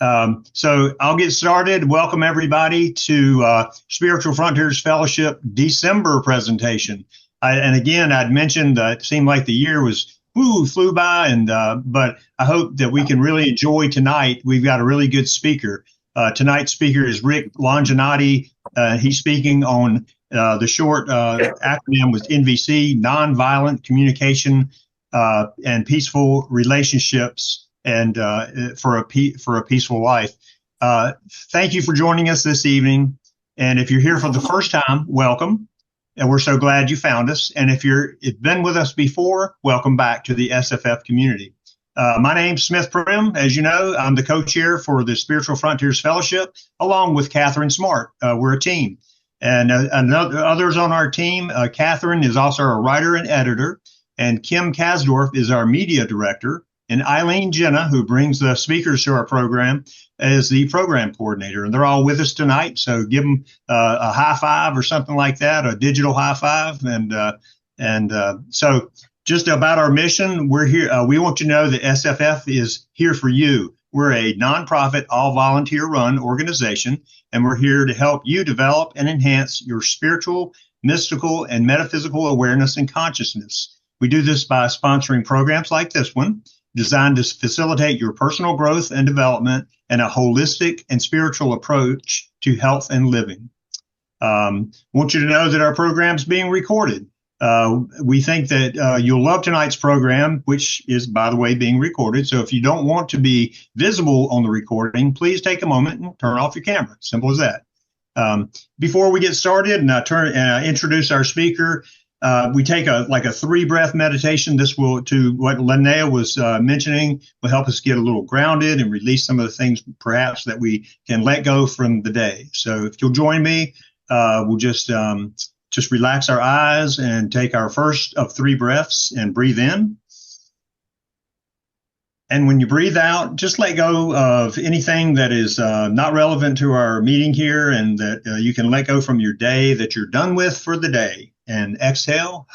So I'll get started. Welcome everybody to Spiritual Frontiers Fellowship December presentation. And again, I'd mentioned it seemed like the year flew by, and but I hope that we can really enjoy tonight. We've got a really good speaker. Tonight's speaker is Rick Longinotti. He's speaking on the short acronym was NVC, Nonviolent Communication and Peaceful Relationships, and for a peaceful life. Thank you for joining us this evening. And if you're here for the first time, welcome. And we're so glad you found us. And if you've been with us before, welcome back to the SFF community. My name's Smith Prim. As you know, I'm the co-chair for the Spiritual Frontiers Fellowship, along with Catherine Smart. We're a team. And others on our team, Catherine is also a writer and editor, and Kim Kasdorf is our media director, and Eileen Jenna, who brings the speakers to our program, is the program coordinator. And they're all with us tonight, so give them a high five or something like that, a digital high five. And so just about our mission, we're here. We want you to know that SFF is here for you. We're a nonprofit, all volunteer-run organization, and we're here to help you develop and enhance your spiritual, mystical, and metaphysical awareness and consciousness. We do this by sponsoring programs like this one, designed to facilitate your personal growth and development and a holistic and spiritual approach to health and living. Want you to know that our program's being recorded. We think that you'll love tonight's program, which is, by the way, being recorded. So if you don't want to be visible on the recording, please take a moment and turn off your camera. Simple as that. Before we get started and I introduce our speaker, we take a 3-breath meditation. This will, to what Linnea was mentioning, will help us get a little grounded and release some of the things perhaps that we can let go from the day. So if you'll join me, we'll just relax our eyes and take our first of 3 breaths and breathe in. And when you breathe out, just let go of anything that is not relevant to our meeting here, and that you can let go from your day that you're done with for the day. And exhale.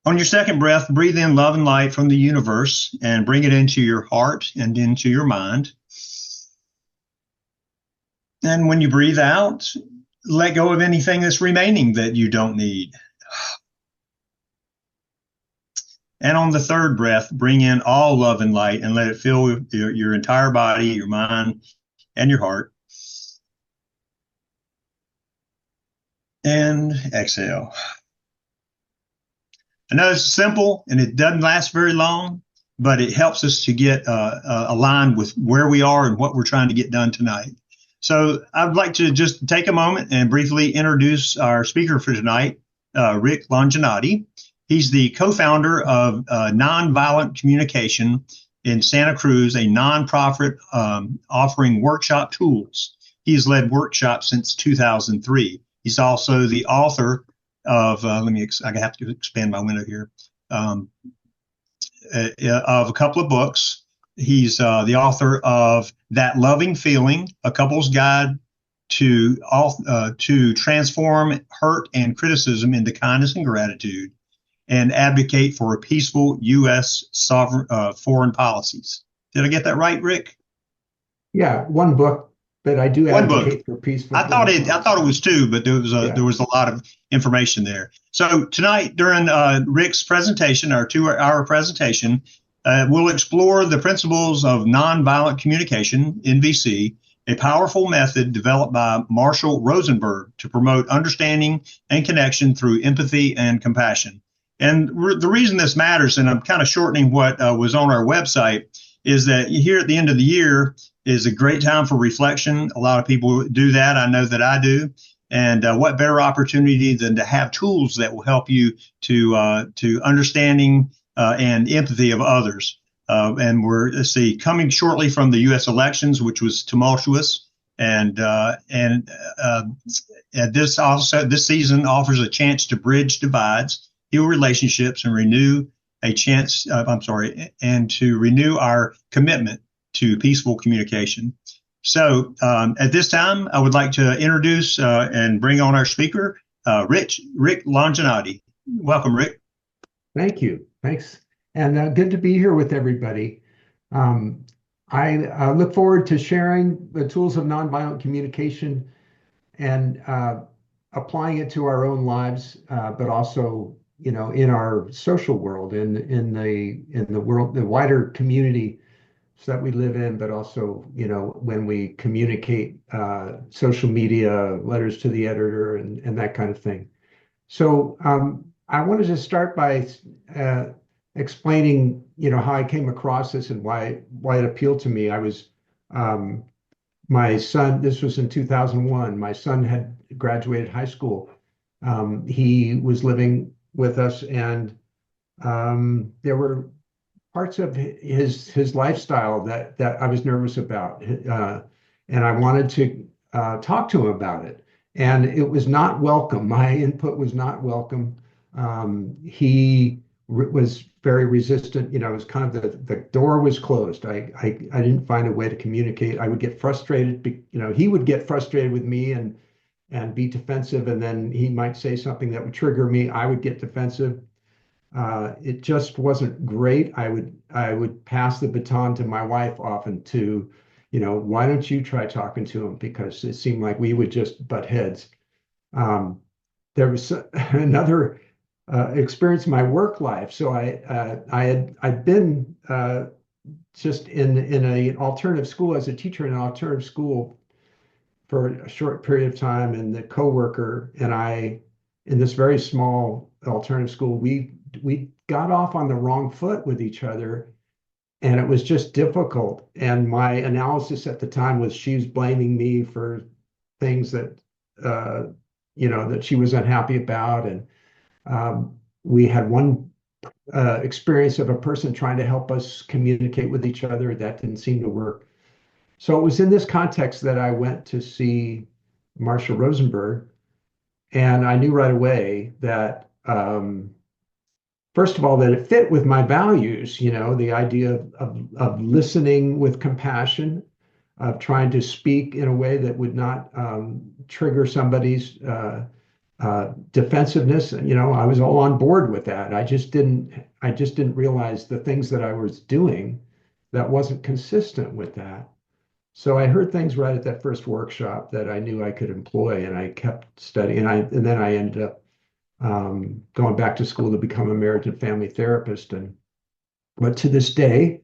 On your second breath, breathe in love and light from the universe and bring it into your heart and into your mind. And when you breathe out, let go of anything that's remaining that you don't need. And on the third breath, bring in all love and light and let it fill your entire body, your mind, and your heart. And exhale. I know it's simple and it doesn't last very long, but it helps us to get aligned with where we are and what we're trying to get done tonight. So I'd like to just take a moment and briefly introduce our speaker for tonight, Rick Longinotti. He's the co-founder of Nonviolent Communication in Santa Cruz, a nonprofit offering workshop tools. He's led workshops since 2003. He's also the author of, I have to expand my window here, of a couple of books. He's the author of That Loving Feeling, A Couple's Guide to Transform Hurt and Criticism into Kindness and Gratitude, and Advocate for a Peaceful U.S. Foreign Policies. Did I get that right, Rick? Yeah, one book. But I do advocate for peaceful. I thought it was 2, but there was a lot of information there. So tonight, during Rick's presentation, our 2-hour presentation, we'll explore the principles of nonviolent communication, NVC, a powerful method developed by Marshall Rosenberg to promote understanding and connection through empathy and compassion. And the reason this matters, and I'm kind of shortening what was on our website, is that here at the end of the year is a great time for reflection. A lot of people do that. I know that I do. And what better opportunity than to have tools that will help you to understanding and empathy of others. And we're, coming shortly from the U.S. elections, which was tumultuous. And this season offers a chance to bridge divides, heal relationships, and renew to renew our commitment to peaceful communication. So at this time, I would like to introduce and bring on our speaker, Rick Longinotti. Welcome, Rick. Thank you. Thanks. And good to be here with everybody. Um, I look forward to sharing the tools of nonviolent communication and applying it to our own lives, but also, in our social world, in the world, the wider community that we live in, but also, when we communicate social media, letters to the editor, and that kind of thing. So I wanted to start by uh, explaining, how I came across this and why it appealed to me. I was um, my son. This was in 2001. My son had graduated high school. He was living with us, and there were parts of his lifestyle that I was nervous about, and I wanted to talk to him about it. And it was not welcome. My input was not welcome. He was very resistant. It was kind of the door was closed. I didn't find a way to communicate. I would get frustrated. He would get frustrated with me and be defensive, and then he might say something that would trigger me. I would get defensive. It just wasn't great. I would pass the baton to my wife often to, why don't you try talking to him? Because it seemed like we would just butt heads. Um, there was another experience in my work life. So I'd been just in an alternative school as a teacher in an alternative school for a short period of time, and the coworker and I, in this very small alternative school, we got off on the wrong foot with each other, and it was just difficult. And my analysis at the time was she was blaming me for things that uh, that she was unhappy about, and we had one experience of a person trying to help us communicate with each other that didn't seem to work. So it was in this context that I went to see Marshall Rosenberg, and I knew right away that, first of all, that it fit with my values, the idea of listening with compassion, of trying to speak in a way that would not trigger somebody's defensiveness. I was all on board with that. I just didn't realize the things that I was doing that wasn't consistent with that. So I heard things right at that first workshop that I knew I could employ, and I kept studying. And then I ended up going back to school to become a marriage and family therapist. But to this day,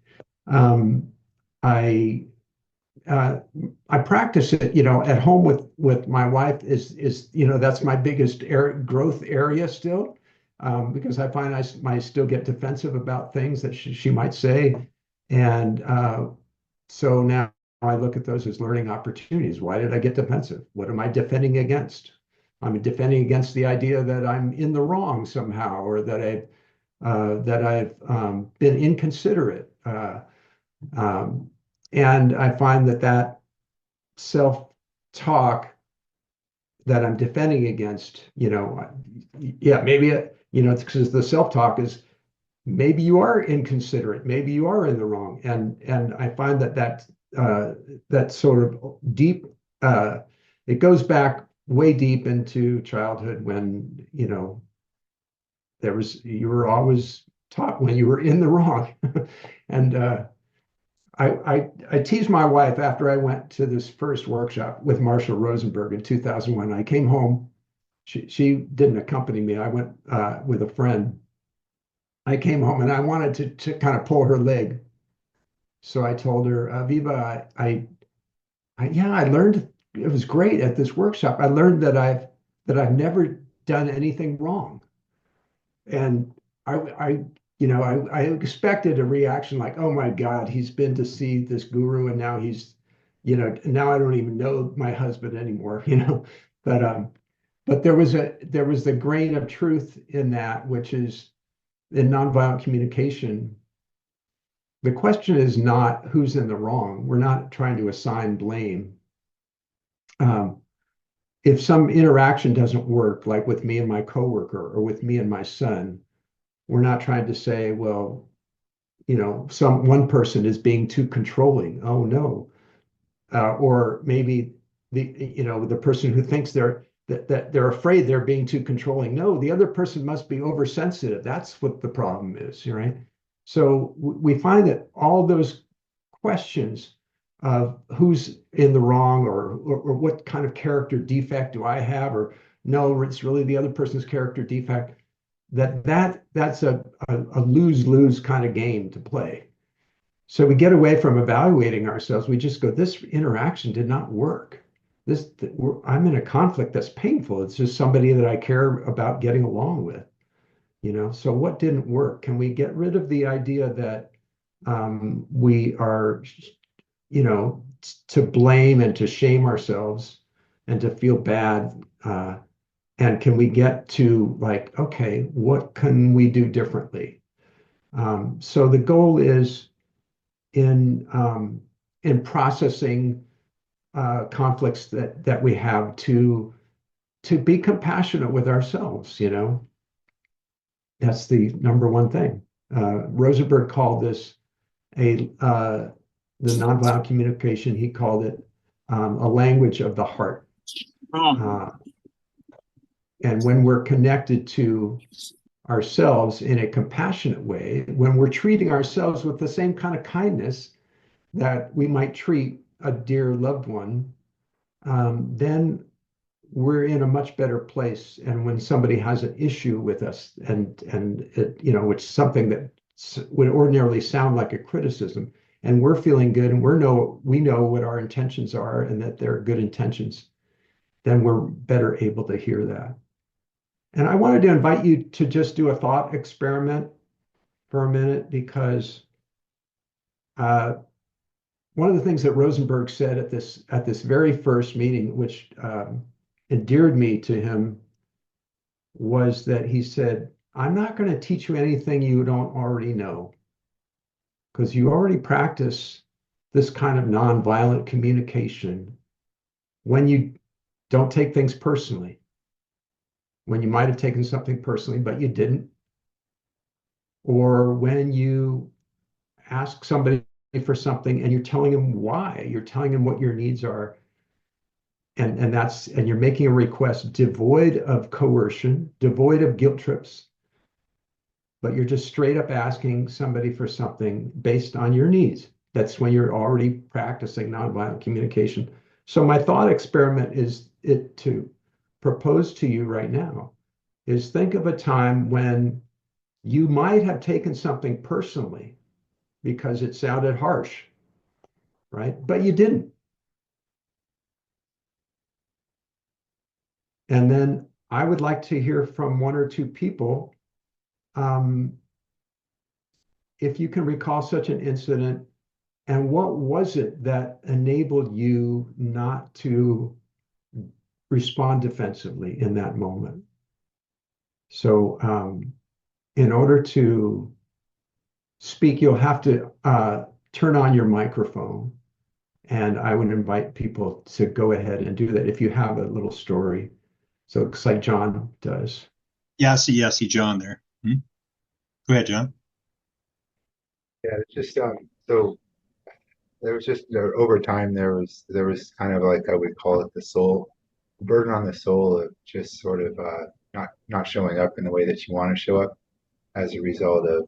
um, I uh, I practice it, at home with my wife. Is that's my biggest growth area still, because I find I might still get defensive about things that she might say, and so now I look at those as learning opportunities. Why did I get defensive? What am I defending against? I'm defending against the idea that I'm in the wrong somehow, or that I've been inconsiderate. Um, and I find that self-talk that I'm defending against, yeah, maybe it's because the self-talk is maybe you are inconsiderate, maybe you are in the wrong, and I find that sort of deep, it goes back way deep into childhood when you were always taught when you were in the wrong. And I teased my wife after I went to this first workshop with Marshall Rosenberg in 2001. I came home. She didn't accompany me. I went with a friend. I came home and I wanted to kind of pull her leg. So I told her, Viva, yeah, I learned it was great at this workshop. I learned that I've never done anything wrong. And I expected a reaction like, oh my God, he's been to see this guru and now now I don't even know my husband anymore, But but there was the grain of truth in that, which is in nonviolent communication. The question is not who's in the wrong. We're not trying to assign blame. If some interaction doesn't work, like with me and my coworker or with me and my son, we're not trying to say, well, one person is being too controlling. Oh no. Or maybe the person who thinks that they're afraid they're being too controlling. No, the other person must be oversensitive. That's what the problem is, right? So we find that all those questions of who's in the wrong, or what kind of character defect do I have, or no, it's really the other person's character defect. That's a lose-lose kind of game to play. So we get away from evaluating ourselves. We just go, this interaction did not work. I'm in a conflict that's painful. It's just somebody that I care about getting along with, So what didn't work? Can we get rid of the idea that we are, to blame and to shame ourselves and to feel bad? And can we get to like, okay, what can we do differently? So the goal is in processing conflicts that we have to be compassionate with ourselves. That's the number one thing. Rosenberg called this the nonviolent communication. He called it a language of the heart. And when we're connected to ourselves in a compassionate way, when we're treating ourselves with the same kind of kindness that we might treat a dear loved one, then we're in a much better place. And when somebody has an issue with us, and it, it's something that would ordinarily sound like a criticism, and we're feeling good, and we know what our intentions are, and that they're good intentions, then we're better able to hear that. And I wanted to invite you to just do a thought experiment for a minute, because one of the things that Rosenberg said at this very first meeting, which endeared me to him, was that he said, I'm not going to teach you anything you don't already know, because you already practice this kind of nonviolent communication when you don't take things personally, when you might have taken something personally, but you didn't, or when you ask somebody for something and you're telling them why, you're telling them what your needs are, and you're making a request devoid of coercion, devoid of guilt trips, but you're just straight up asking somebody for something based on your needs. That's when you're already practicing nonviolent communication. So my thought experiment is to propose to you right now is think of a time when you might have taken something personally because it sounded harsh, right? But you didn't. And then I would like to hear from one or two people, if you can recall such an incident, and what was it that enabled you not to respond defensively in that moment? So in order to speak, you'll have to turn on your microphone. And I would invite people to go ahead and do that if you have a little story. So it looks like John does. Yeah, I see John there. Go ahead, John. Yeah, it's just so there was just over time there was kind of like I would call it the soul burden on the soul of just sort of not showing up in the way that you want to show up as a result of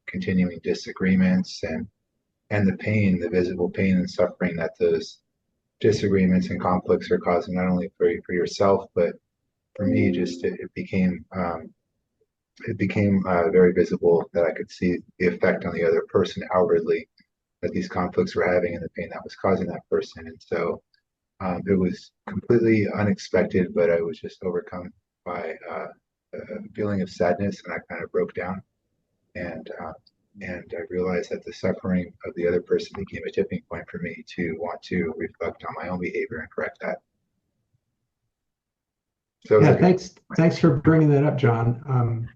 continuing disagreements and the pain, the visible pain and suffering that those disagreements and conflicts are causing not only for yourself but for me. Just it became very visible that I could see the effect on the other person outwardly that these conflicts were having and the pain that was causing that person. And so it was completely unexpected, but I was just overcome by a feeling of sadness, and I kind of broke down. And I realized that the suffering of the other person became a tipping point for me to want to reflect on my own behavior and correct that. So yeah, thanks for bringing that up, John.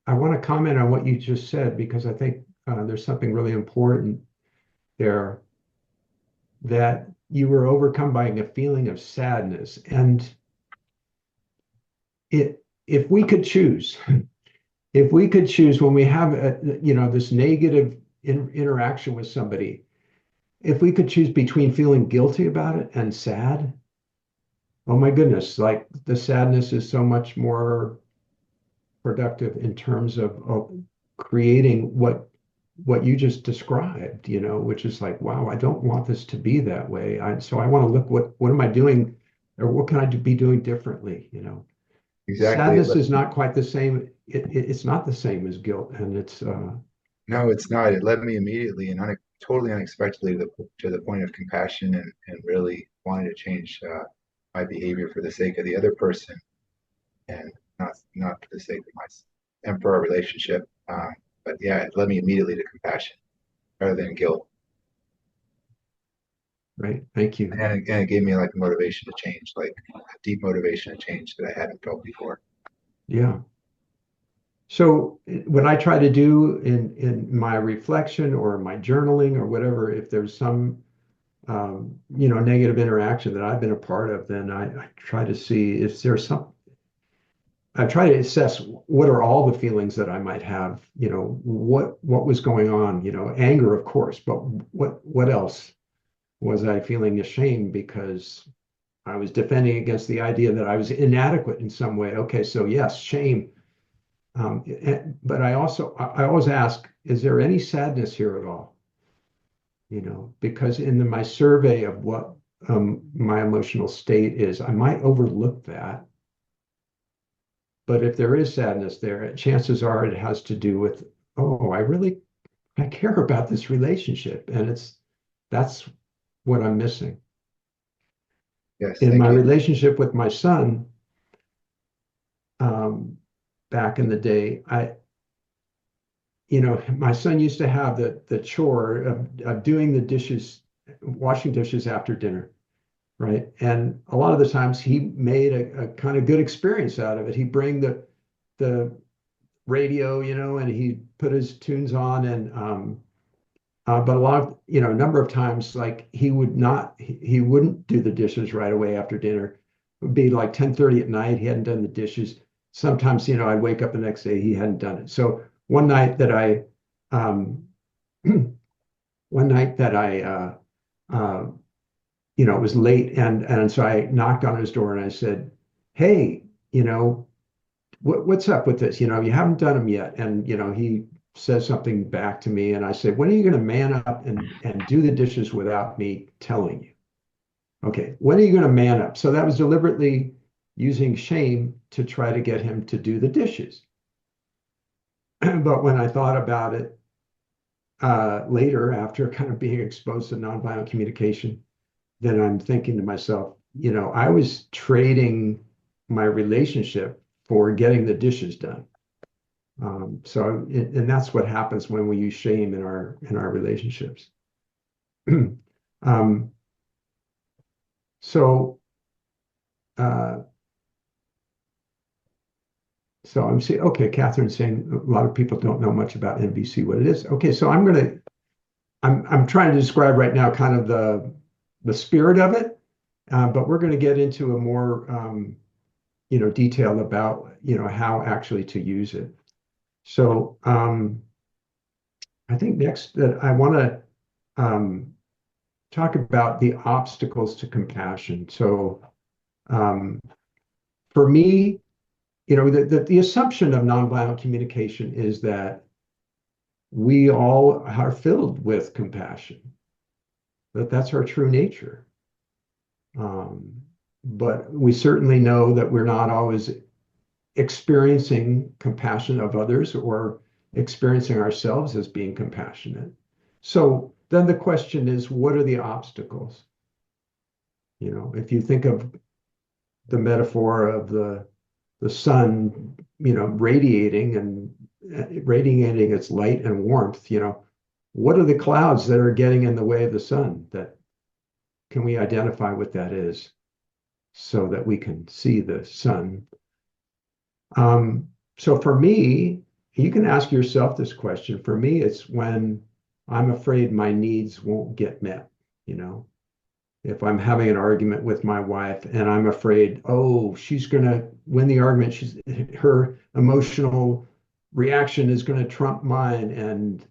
I want to comment on what you just said, because I think there's something really important there, that you were overcome by a feeling of sadness. And if we could choose, if we could choose when we have this negative interaction with somebody, if we could choose between feeling guilty about it and sad, oh my goodness, like the sadness is so much more productive in terms of creating what what you just described, which is like, wow, I don't want this to be that way. So I want to look, what am I doing, or what can I be doing differently? Exactly. Sadness is not quite the same. It's not the same as guilt, and it's No, it's not. It led me immediately and totally unexpectedly to the point of compassion and really wanting to change my behavior for the sake of the other person and not for the sake of my and for our relationship. But yeah, it led me immediately to compassion rather than guilt, right. Thank you. and it gave me like a motivation to change, like a deep motivation to change that I hadn't felt before. Yeah. So what I try to do in my reflection or my journaling or whatever, if there's some negative interaction that I've been a part of, then I try to see if there's I try to assess what are all the feelings that I might have, what was going on, anger, of course, but what else? Was I feeling ashamed because I was defending against the idea that I was inadequate in some way? Okay, so yes, shame. But I always ask, is there any sadness here at all? Because in my survey of what my emotional state is, I might overlook that. But if there is sadness there, chances are it has to do with, oh, I care about this relationship, and that's what I'm missing. Yes, In thank my you. relationship with my son, back in the day, my son used to have the chore of doing the dishes, washing dishes after dinner, right? And a lot of the times he made a kind of good experience out of it. He'd bring the radio, and he put his tunes on, and but a number of times, like he wouldn't do the dishes right away after dinner. It would be like 10:30 at night. He hadn't done the dishes. Sometimes, I'd wake up the next day, he hadn't done it. So one night that um, one night that it was late, and so I knocked on his door and I said, "Hey, what's up with this? You haven't done them yet." And he says something back to me, and I said, "When are you going to man up and do the dishes without me telling you? Okay, when are you going to man up?" So that was deliberately using shame to try to get him to do the dishes. But when I thought about it later, after kind of being exposed to nonviolent communication, then I'm thinking to myself, I was trading my relationship for getting the dishes done. And that's what happens when we use shame in our relationships. um, so uh, so I'm saying, okay, Catherine's saying a lot of people don't know much about NVC, what it is. Okay, so I'm trying to describe right now kind of the spirit of it, but we're going to get into a more detail about how actually to use it. So I think next that I want to talk about the obstacles to compassion. So for me, the assumption of nonviolent communication is that we all are filled with compassion, that that's our true nature. But we certainly know that we're not always experiencing compassion of others or experiencing ourselves as being compassionate. So then the question is, what are the obstacles? If you think of the metaphor of the sun, radiating and radiating its light and warmth, what are the clouds that are getting in the way of the sun? That can we identify what that is so that we can see the sun? So for me, you can ask yourself this question. For me, it's when I'm afraid my needs won't get met. If I'm having an argument with my wife and I'm afraid, oh, she's going to win the argument, her emotional reaction is going to trump mine, and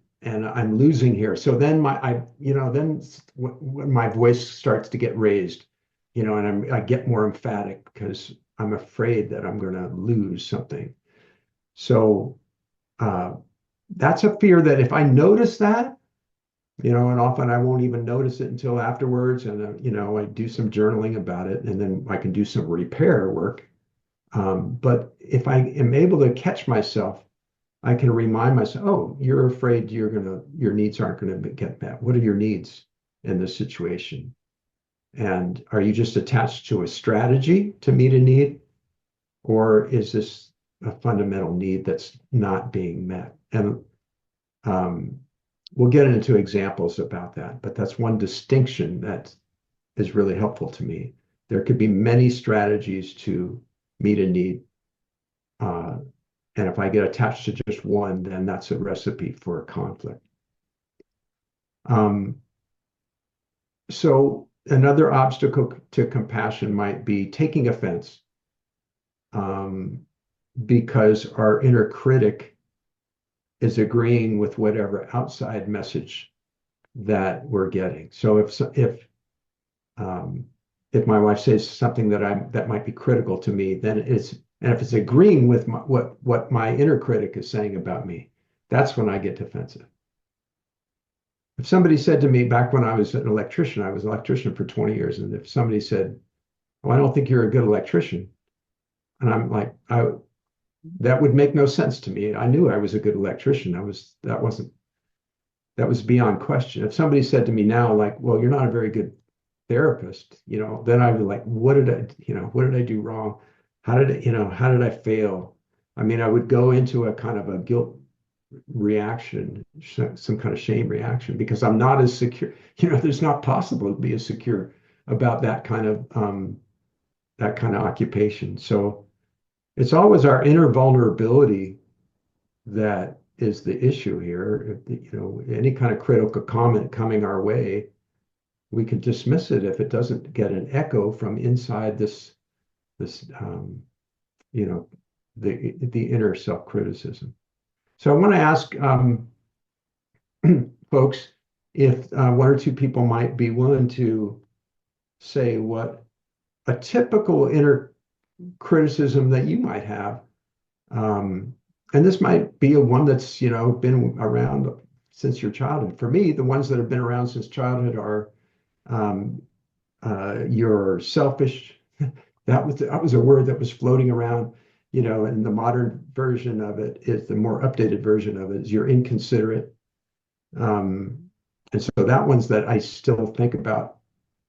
I'm losing here. So then when my voice starts to get raised, and I get more emphatic because I'm afraid that I'm going to lose something. So that's a fear that if I notice that, and often I won't even notice it until afterwards. And, I do some journaling about it and then I can do some repair work. But if I am able to catch myself, I can remind myself, oh, you're afraid your needs aren't going to get met. What are your needs in this situation? And are you just attached to a strategy to meet a need? Or is this a fundamental need that's not being met? And we'll get into examples about that, but that's one distinction that is really helpful to me. There could be many strategies to meet a need. And if I get attached to just one, then that's a recipe for a conflict. So another obstacle to compassion might be taking offense, because our inner critic is agreeing with whatever outside message that we're getting. So if my wife says something that might be critical to me, then if it's agreeing with what my inner critic is saying about me, that's when I get defensive. If somebody said to me back when I was an electrician, I was an electrician for 20 years, and if somebody said, "Well, I don't think you're a good electrician," and I'm like, that would make no sense to me. I knew I was a good electrician. That was beyond question. If somebody said to me now, like, "Well, you're not a very good therapist," then I'd be like, what did I do wrong? How did I fail? I mean, I would go into a kind of a guilt reaction, some kind of shame reaction, because I'm not as secure. There's not possible to be as secure about that kind of occupation. So it's always our inner vulnerability that is the issue here. Any kind of critical comment coming our way, we can dismiss it if it doesn't get an echo from inside this the inner self-criticism. So I want to ask folks if one or two people might be willing to say what a typical inner criticism that you might have. And this might be a one that's, been around since your childhood. For me, the ones that have been around since childhood are you're selfish. That was a word that was floating around, and the modern version of it is the more updated version of it is you're inconsiderate. And so that one's that I still think about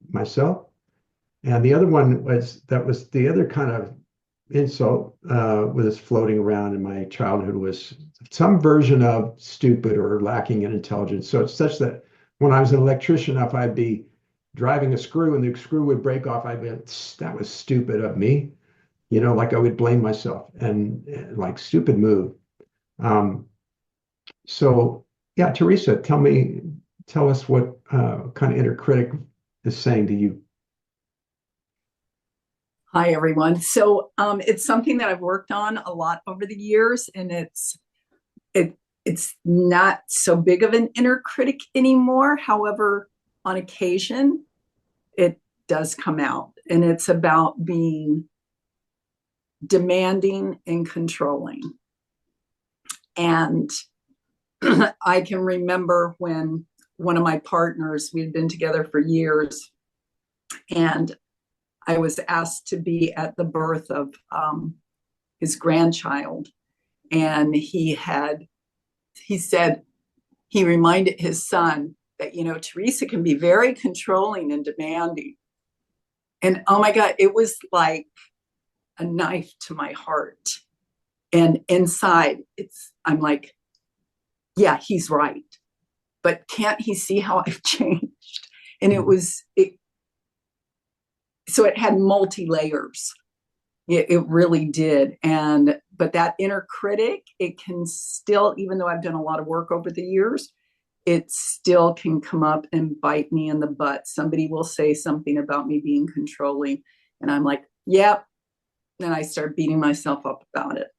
myself. And the other one was the other kind of insult was floating around in my childhood was some version of stupid or lacking in intelligence. So it's such that when I was an electrician, if I'd be driving a screw and the screw would break off, I'd be, that was stupid of me. Like I would blame myself and like stupid move. So yeah, Teresa, tell us what kind of inner critic is saying to you. Hi, everyone. So it's something that I've worked on a lot over the years, and it's not so big of an inner critic anymore. However, on occasion, it does come out, and it's about being demanding and controlling. And I can remember when one of my partners, we had been together for years, and I was asked to be at the birth of his grandchild. And he said, he reminded his son that, Teresa can be very controlling and demanding. And oh my God, it was like a knife to my heart. And inside I'm like, yeah, he's right. But can't he see how I've changed? And so it had multi-layers. It really did. But that inner critic, it can still, even though I've done a lot of work over the years, it still can come up and bite me in the butt. Somebody will say something about me being controlling, and I'm like, yep. And I start beating myself up about it.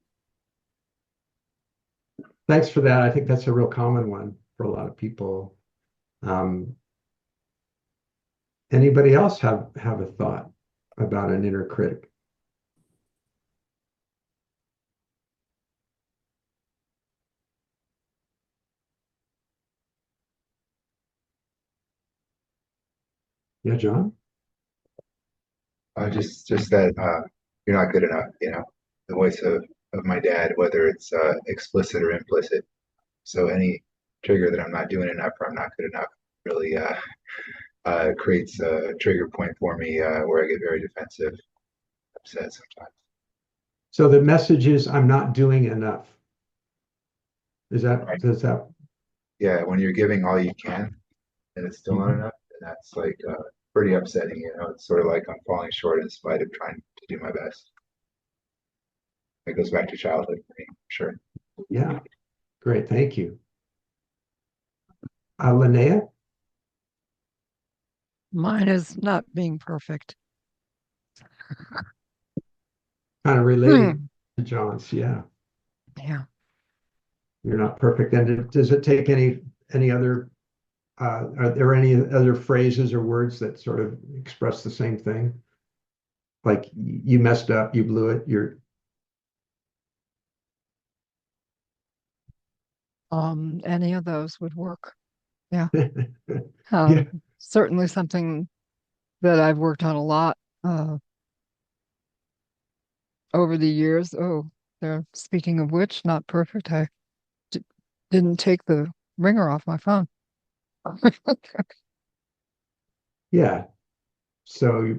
Thanks for that. I think that's a real common one for a lot of people. Anybody else have a thought about an inner critic? Yeah, John? Just that you're not good enough, you know, the voice of my dad, whether it's explicit or implicit. So any trigger that I'm not doing enough or I'm not good enough really creates a trigger point for me where I get very defensive, upset sometimes. So the message is I'm not doing enough. Right. Does that? Yeah, when you're giving all you can and it's still not Mhm. enough, and that's like pretty upsetting, you know. It's sort of like I'm falling short in spite of trying to do my best. It goes back to childhood for me, sure. Yeah, great. Thank you. Linnea, Mine is not being perfect. kind of related Hmm. to John's. Yeah, Yeah. you're not perfect. And does it take any other, are there any other phrases or words that sort of express the same thing? Like you messed up, you blew it, you're, Any of those would work. Yeah. yeah, Certainly something that I've worked on a lot over the years. Oh, there, speaking of which, not perfect. I d didn't take the ringer off my phone. yeah. So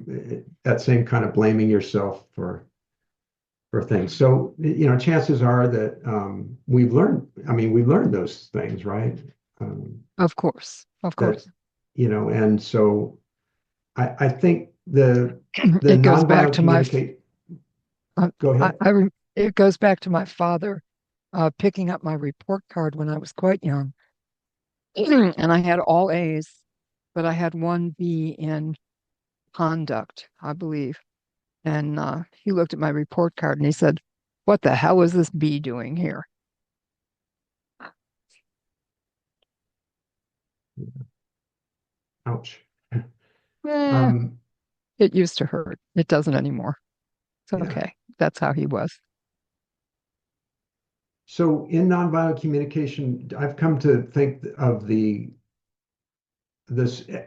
that same kind of blaming yourself for things. So, chances are that we've learned those things, right? Of course, of That, course. and so I think the It goes back nonviolent to my, communicate, go ahead. it goes back to my father picking up my report card when I was quite young. And I had all A's, but I had one B in conduct, I believe. And he looked at my report card and he said, "What the hell is this B doing here?" Ouch. Eh, Um, it used to hurt. It doesn't anymore. It's yeah. okay. That's how he was. So in nonviolent communication, I've come to think of this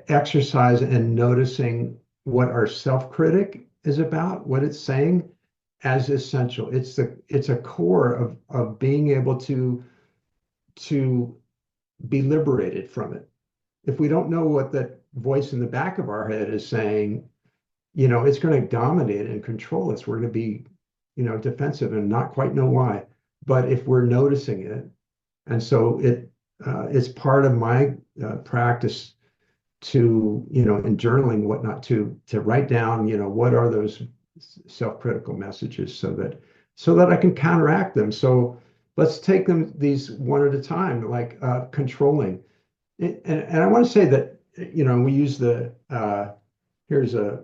exercise and noticing what our self-critic is about, what it's saying as essential. It's a core of being able to be liberated from it. If we don't know what that voice in the back of our head is saying, it's going to dominate and control us. We're going to be, defensive and not quite know why. But if we're noticing it, and so it's part of my practice to, in journaling, whatnot, to write down, what are those self-critical messages so that I can counteract them. So let's take them these one at a time, like controlling. And I want to say that, we use here's a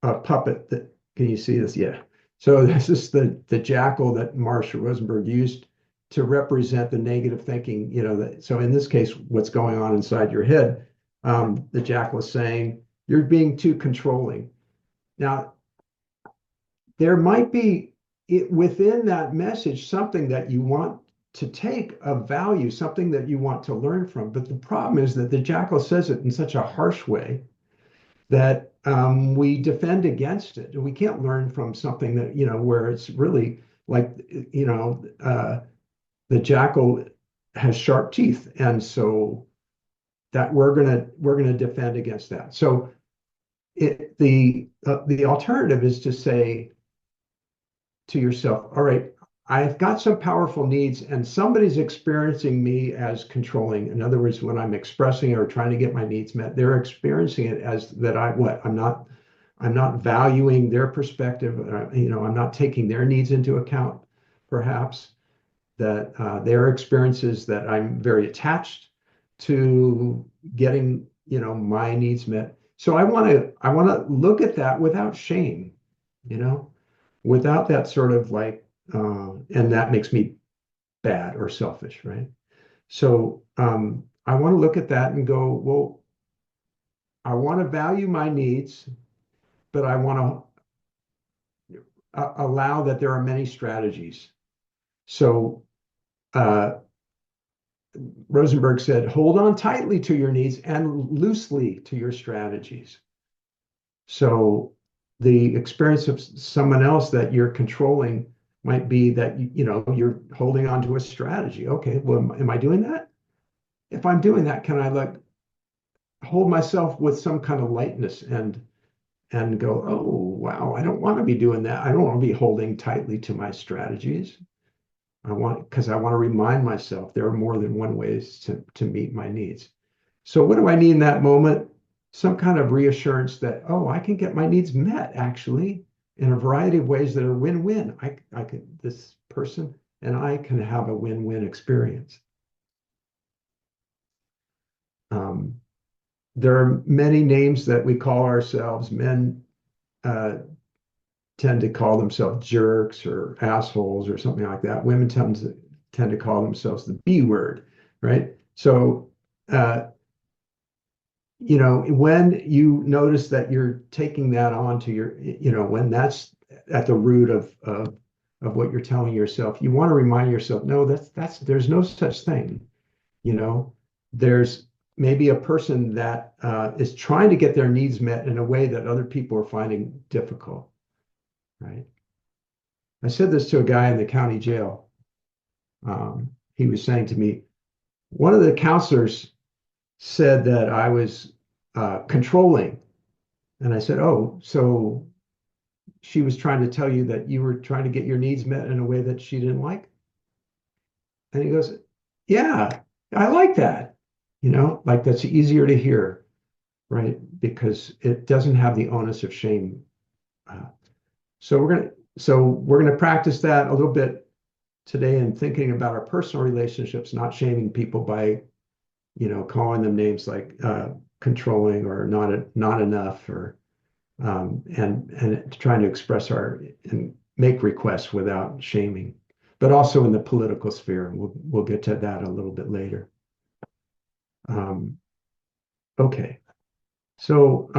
puppet that, can you see this? Yeah. So this is the jackal that Marshall Rosenberg used to represent the negative thinking, so in this case, what's going on inside your head, the jackal is saying, you're being too controlling. Now, there might be within that message something that you want to take of value, something that you want to learn from. But the problem is that the jackal says it in such a harsh way that we defend against it. And we can't learn from something that, where it's really like, the jackal has sharp teeth. And so that we're gonna defend against that. So the alternative is to say to yourself, all right, I've got some powerful needs and somebody's experiencing me as controlling. In other words, when I'm expressing or trying to get my needs met, they're experiencing it as that I'm not valuing their perspective. I'm not taking their needs into account, perhaps, that their experiences that I'm very attached to getting, my needs met. So I want to look at that without shame, you know, without that sort of like, and that makes me bad or selfish, right? So I want to look at that and go, well, I want to value my needs, but I want to allow that there are many strategies. So uh, Rosenberg said, hold on tightly to your needs and loosely to your strategies. So the experience of someone else that you're controlling might be that you're holding on to a strategy. Okay, well, am I doing that? If I'm doing that, can I hold myself with some kind of lightness and go, oh wow, I don't want to be doing that. I don't want to be holding tightly to my strategies. Because I want to remind myself there are more than one ways to meet my needs. So what do I need in that moment? Some kind of reassurance that, oh, I can get my needs met actually in a variety of ways that are win-win. This person and I can have a win-win experience. There are many names that we call ourselves. Men tend to call themselves jerks or assholes or something like that. Women tend to call themselves the B word, right? So, when you notice that you're taking that on to when that's at the root of what you're telling yourself, you want to remind yourself, no, there's no such thing. There's maybe a person that is trying to get their needs met in a way that other people are finding difficult. Right. I said this to a guy in the county jail. He was saying to me, one of the counselors said that I was controlling. And I said, oh, so she was trying to tell you that you were trying to get your needs met in a way that she didn't like? And he goes, yeah, I like that. Like that's easier to hear, right? Because it doesn't have the onus of shame. So we're gonna practice that a little bit today and thinking about our personal relationships, not shaming people by, calling them names like controlling or not enough, or and trying to express and make requests without shaming, but also in the political sphere. We'll get to that a little bit later. Okay, so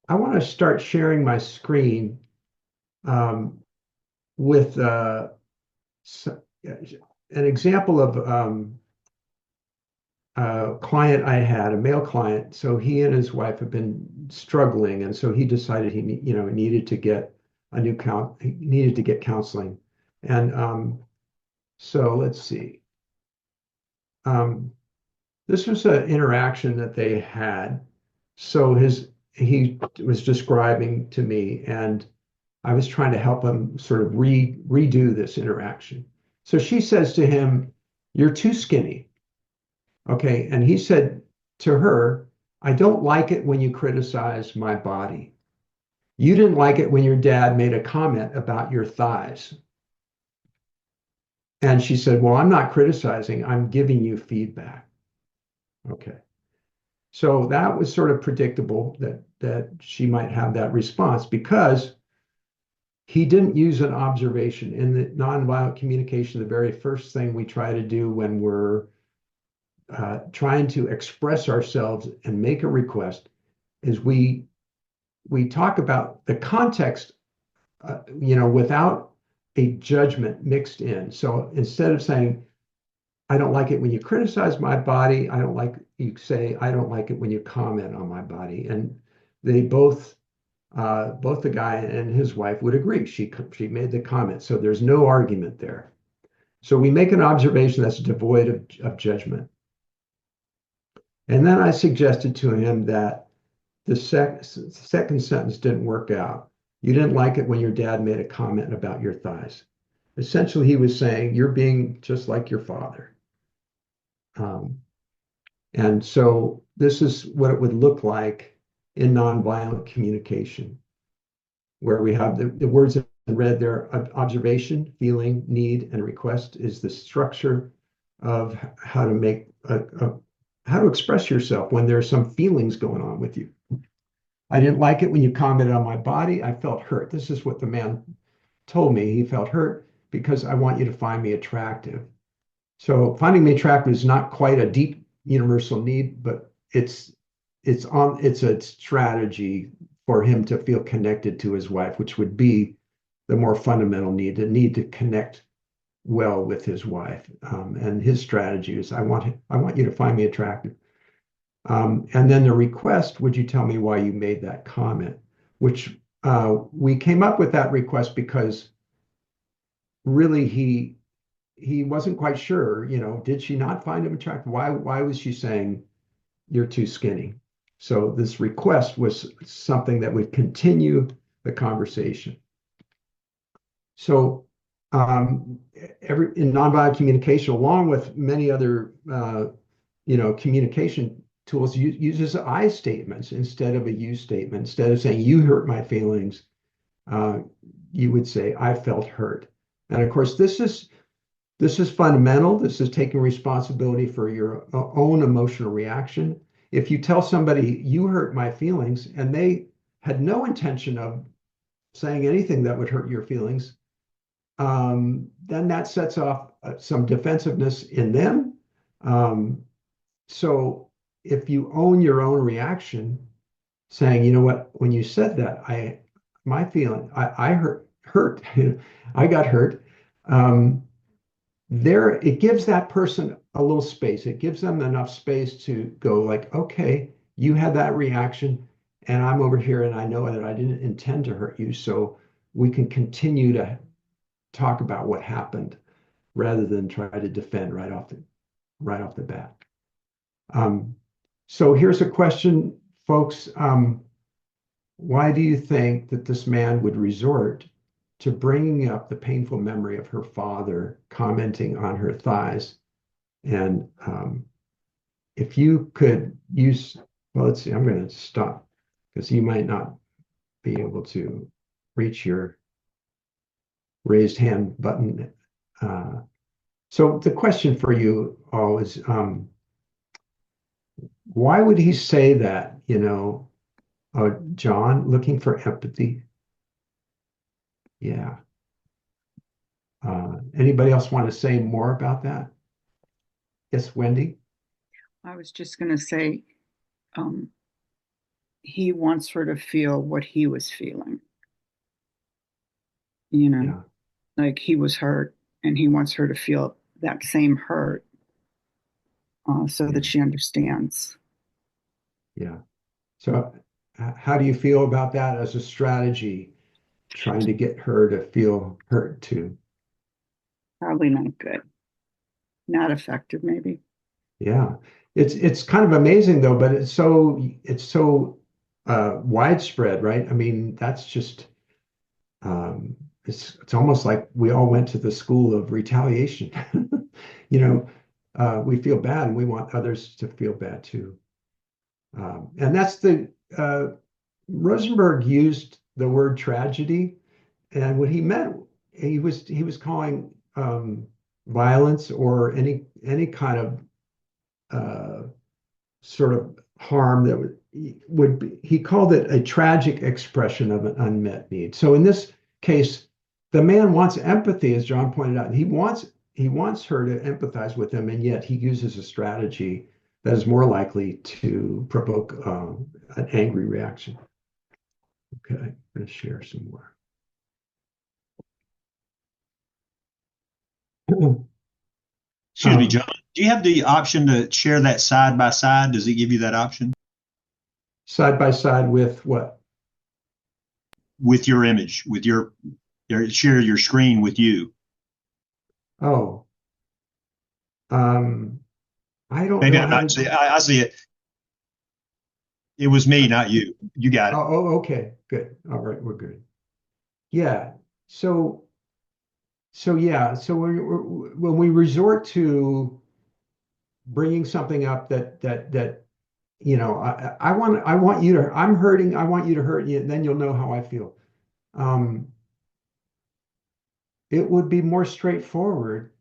I want to start sharing my screen with an example of a client I had, a male client. So he and his wife have been struggling, and so he decided he needed to get he needed to get counseling. And so let's see. This was an interaction that they had. So he was describing to me, and I was trying to help him sort of redo this interaction. So she says to him, "You're too skinny." Okay. And he said to her, "I don't like it when you criticize my body. You didn't like it when your dad made a comment about your thighs." And she said, "Well, I'm not criticizing, I'm giving you feedback." Okay. So that was sort of predictable that she might have that response, because he didn't use an observation. In the nonviolent communication, the very first thing we try to do when we're trying to express ourselves and make a request is we talk about the context, without a judgment mixed in. So instead of saying, "I don't like it when you criticize my body," you say, "I don't like it when you comment on my body." And they both the guy and his wife would agree. She made the comment, so there's no argument there. So we make an observation that's devoid of judgment. And then I suggested to him that the second sentence didn't work out. "You didn't like it when your dad made a comment about your thighs." Essentially, he was saying, "You're being just like your father." And so this is what it would look like in nonviolent communication, where we have the words in red there: observation, feeling, need, and request is the structure of how to make how to express yourself when there are some feelings going on with you. "I didn't like it when you commented on my body. I felt hurt." This is what the man told me. He felt hurt because I want you to find me attractive. So finding me attractive is not quite a deep universal need, but it's a strategy for him to feel connected to his wife, which would be the more fundamental need, the need to connect well with his wife. And his strategy is, I want you to find me attractive. And then the request, would you tell me why you made that comment? Which we came up with that request because really he wasn't quite sure, did she not find him attractive? Why was she saying you're too skinny? So this request was something that would continue the conversation. So in nonviolent communication, along with many other communication tools, uses I statements instead of a you statement. Instead of saying you hurt my feelings, you would say I felt hurt. And of course, this is fundamental. This is taking responsibility for your own emotional reaction. If you tell somebody you hurt my feelings and they had no intention of saying anything that would hurt your feelings, then that sets off some defensiveness in them. So if you own your own reaction, saying, you know what, when you said that, I hurt, I got hurt. It gives that person a little space. It gives them enough space to go like, okay, you had that reaction and I'm over here and I know that I didn't intend to hurt you. So we can continue to talk about what happened rather than try to defend right off the bat. So here's a question, folks. Why do you think that this man would resort to bringing up the painful memory of her father commenting on her thighs? And if you could use, well, let's see, I'm going to stop because you might not be able to reach your raised hand button. So the question for you all is, why would he say that, John, looking for empathy? Yeah. Anybody else want to say more about that? Yes, Wendy? I was just going to say, he wants her to feel what he was feeling. Yeah. Like he was hurt and he wants her to feel that same hurt so that she understands. Yeah. So how do you feel about that as a strategy, trying to get her to feel hurt too? Probably not good. Not effective, maybe. Yeah. It's kind of amazing though, but it's so widespread, right? I mean, that's just it's almost like we all went to the school of retaliation. We feel bad and we want others to feel bad too. And that's Rosenberg used the word tragedy, and what he meant, he was calling violence or any kind of sort of harm that would be, he called it a tragic expression of an unmet need. So in this case, the man wants empathy, as John pointed out. He wants her to empathize with him, and yet he uses a strategy that is more likely to provoke an angry reaction. Okay, I'm going to share some more. Excuse me, John. Do you have the option to share that side by side? Does it give you that option? Side by side with what? With your image, with share your screen with you. Oh, I don't Maybe know I'm how not to. see. I see it. It was me, not you. You got it. Oh, okay, good. All right, we're good. Yeah. So yeah. So when we resort to bringing something up that I want you to. I'm hurting. I want you to hurt you. And then you'll know how I feel. It would be more straightforward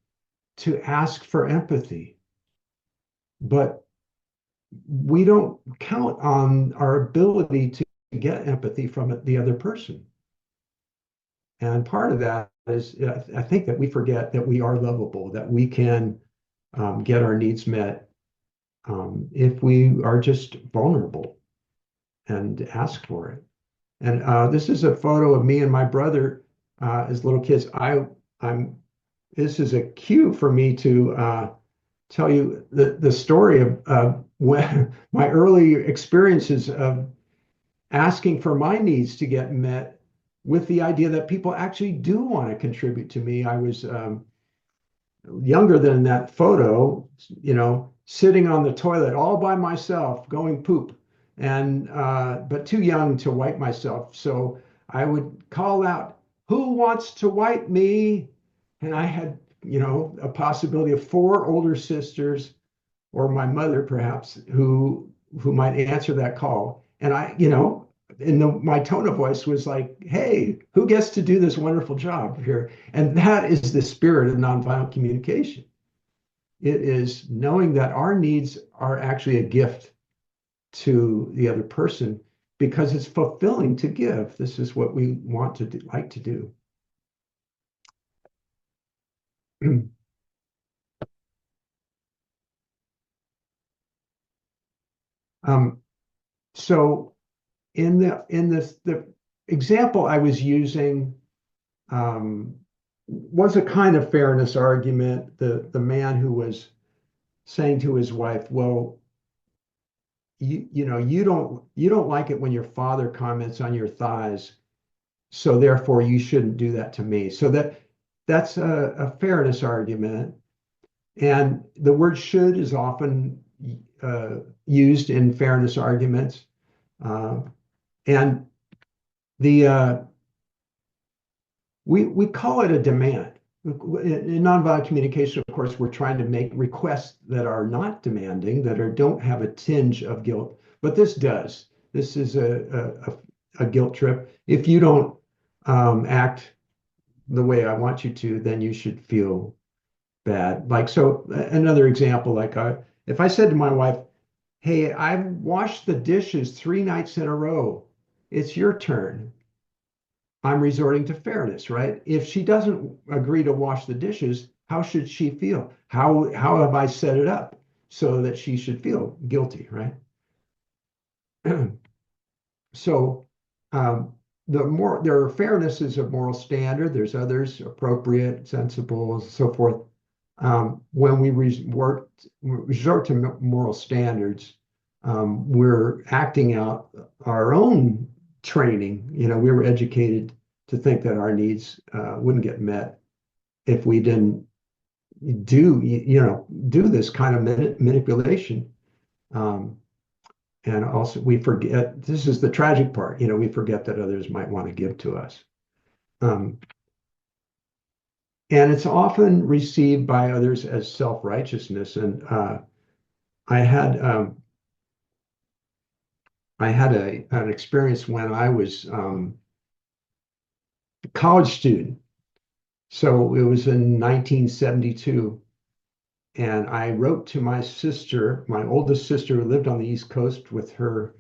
to ask for empathy, but we don't count on our ability to get empathy from the other person. And part of that is, I think that we forget that we are lovable, that we can get our needs met if we are just vulnerable and ask for it. And this is a photo of me and my brother as little kids. This is a cue for me to tell you the story of when my early experiences of asking for my needs to get met with the idea that people actually do want to contribute to me. I was younger than that photo, sitting on the toilet all by myself, going poop, and but too young to wipe myself. So I would call out, "Who wants to wipe me?" And I had, a possibility of four older sisters or my mother perhaps who might answer that call. And I, my tone of voice was like, "Hey, who gets to do this wonderful job here?" And that is the spirit of nonviolent communication. It is knowing that our needs are actually a gift to the other person because it's fulfilling to give. This is what we want to do, like to do. So the example I was using was a kind of fairness argument. The man who was saying to his wife, "Well, you don't like it when your father comments on your thighs, so therefore you shouldn't do that to me." So that's a fairness argument, and the word "should" is often used in fairness arguments, and the we call it a demand. In nonviolent communication, of course, we're trying to make requests that are not demanding, don't have a tinge of guilt, but this does. This is a guilt trip. If you don't act the way I want you to, then you should feel bad. Like, so another example, like if I said to my wife, "Hey, I've washed the dishes 3 nights in a row. It's your turn." I'm resorting to fairness, right? If she doesn't agree to wash the dishes, how should she feel? How have I set it up so that she should feel guilty, right? So there are fairnesses of moral standard. There's others, appropriate, sensible, so forth. When we resort to moral standards, we're acting out our own training. We were educated to think that our needs wouldn't get met if we didn't do this kind of manipulation. And also we forget, this is the tragic part, we forget that others might want to give to us. And it's often received by others as self-righteousness. And I had an experience when I was a college student. So it was in 1972. And I wrote to my sister, my oldest sister, who lived on the East Coast with her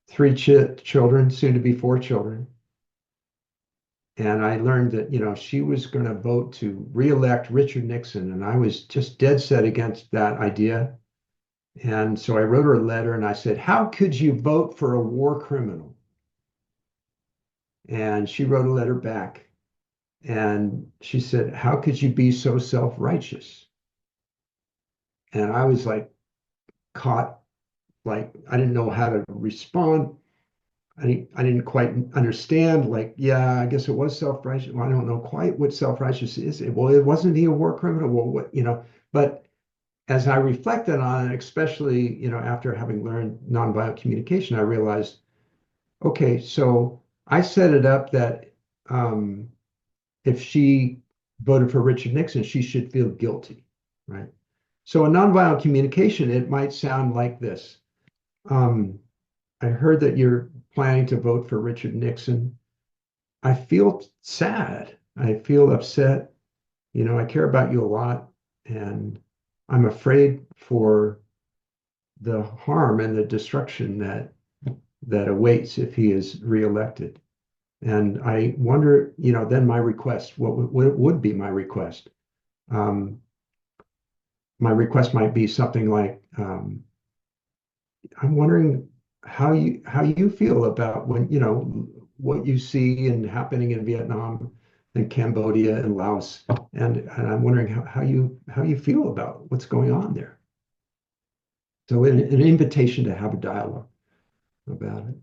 3 children, soon to be 4 children. And I learned that, she was going to vote to reelect Richard Nixon. And I was just dead set against that idea. And so I wrote her a letter and I said, "How could you vote for a war criminal?" And she wrote a letter back and she said, "How could you be so self-righteous?" And I was like caught, like I didn't know how to respond. I didn't quite understand, like, yeah, I guess it was self-righteous. Well, I don't know quite what self-righteous is. Well, it wasn't he a war criminal? Well, what, but as I reflected on it, especially, after having learned nonviolent communication, I realized, okay, so I set it up that if she voted for Richard Nixon, she should feel guilty, right? So in nonviolent communication, it might sound like this. I heard that you're planning to vote for Richard Nixon. I feel sad. I feel upset. I care about you a lot. And I'm afraid for the harm and the destruction that awaits if he is reelected. And I wonder, then my request, what would be my request? My request might be something like, I'm wondering how you feel about when, what you see and happening in Vietnam and Cambodia and Laos. And I'm wondering how you feel about what's going on there. So an invitation to have a dialogue about it.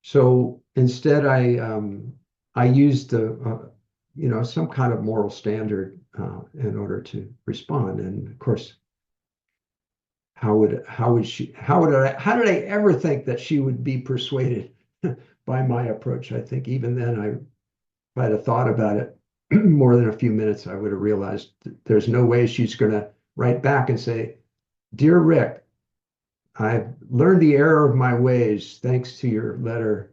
So instead, I used some kind of moral standard in order to respond. And of course, how did I ever think that she would be persuaded by my approach? I think even then, if I'd have thought about it more than a few minutes, I would have realized that there's no way she's going to write back and say, "Dear Rick, I've learned the error of my ways thanks to your letter.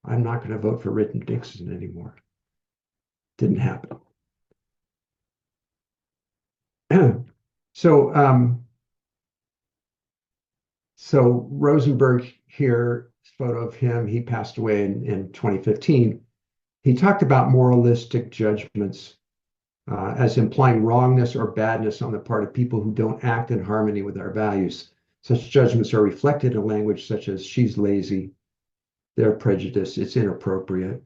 I'm not going to vote for Richard Nixon anymore." Didn't happen. So, so Rosenberg here, photo of him, he passed away in 2015. He talked about moralistic judgments as implying wrongness or badness on the part of people who don't act in harmony with our values. Such judgments are reflected in language such as "she's lazy," "they're prejudiced," "it's inappropriate."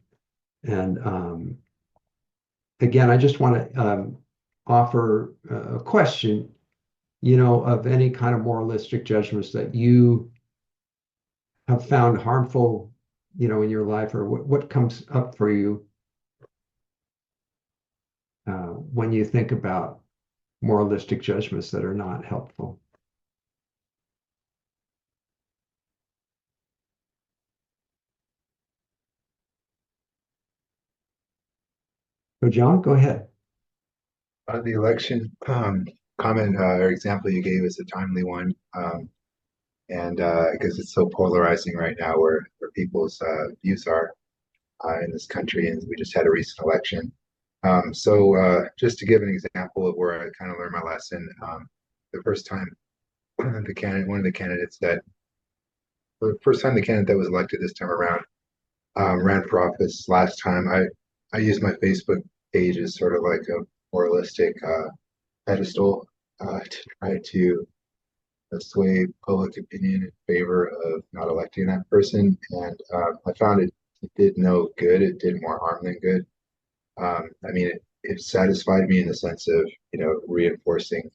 And again, I just want to offer a question, of any kind of moralistic judgments that you have found harmful, in your life, or what comes up for you when you think about moralistic judgments that are not helpful. So John, go ahead. The election comment or example you gave is a timely one, and because it's so polarizing right now, where people's views are in this country, and we just had a recent election. So just to give an example of where I kind of learned my lesson, the first time one of the candidates that was elected this time around ran for office last time, I used my Facebook page as sort of like a moralistic pedestal to try to sway public opinion in favor of not electing that person. And I found it did no good. It did more harm than good. I mean, it satisfied me in the sense of, reinforcing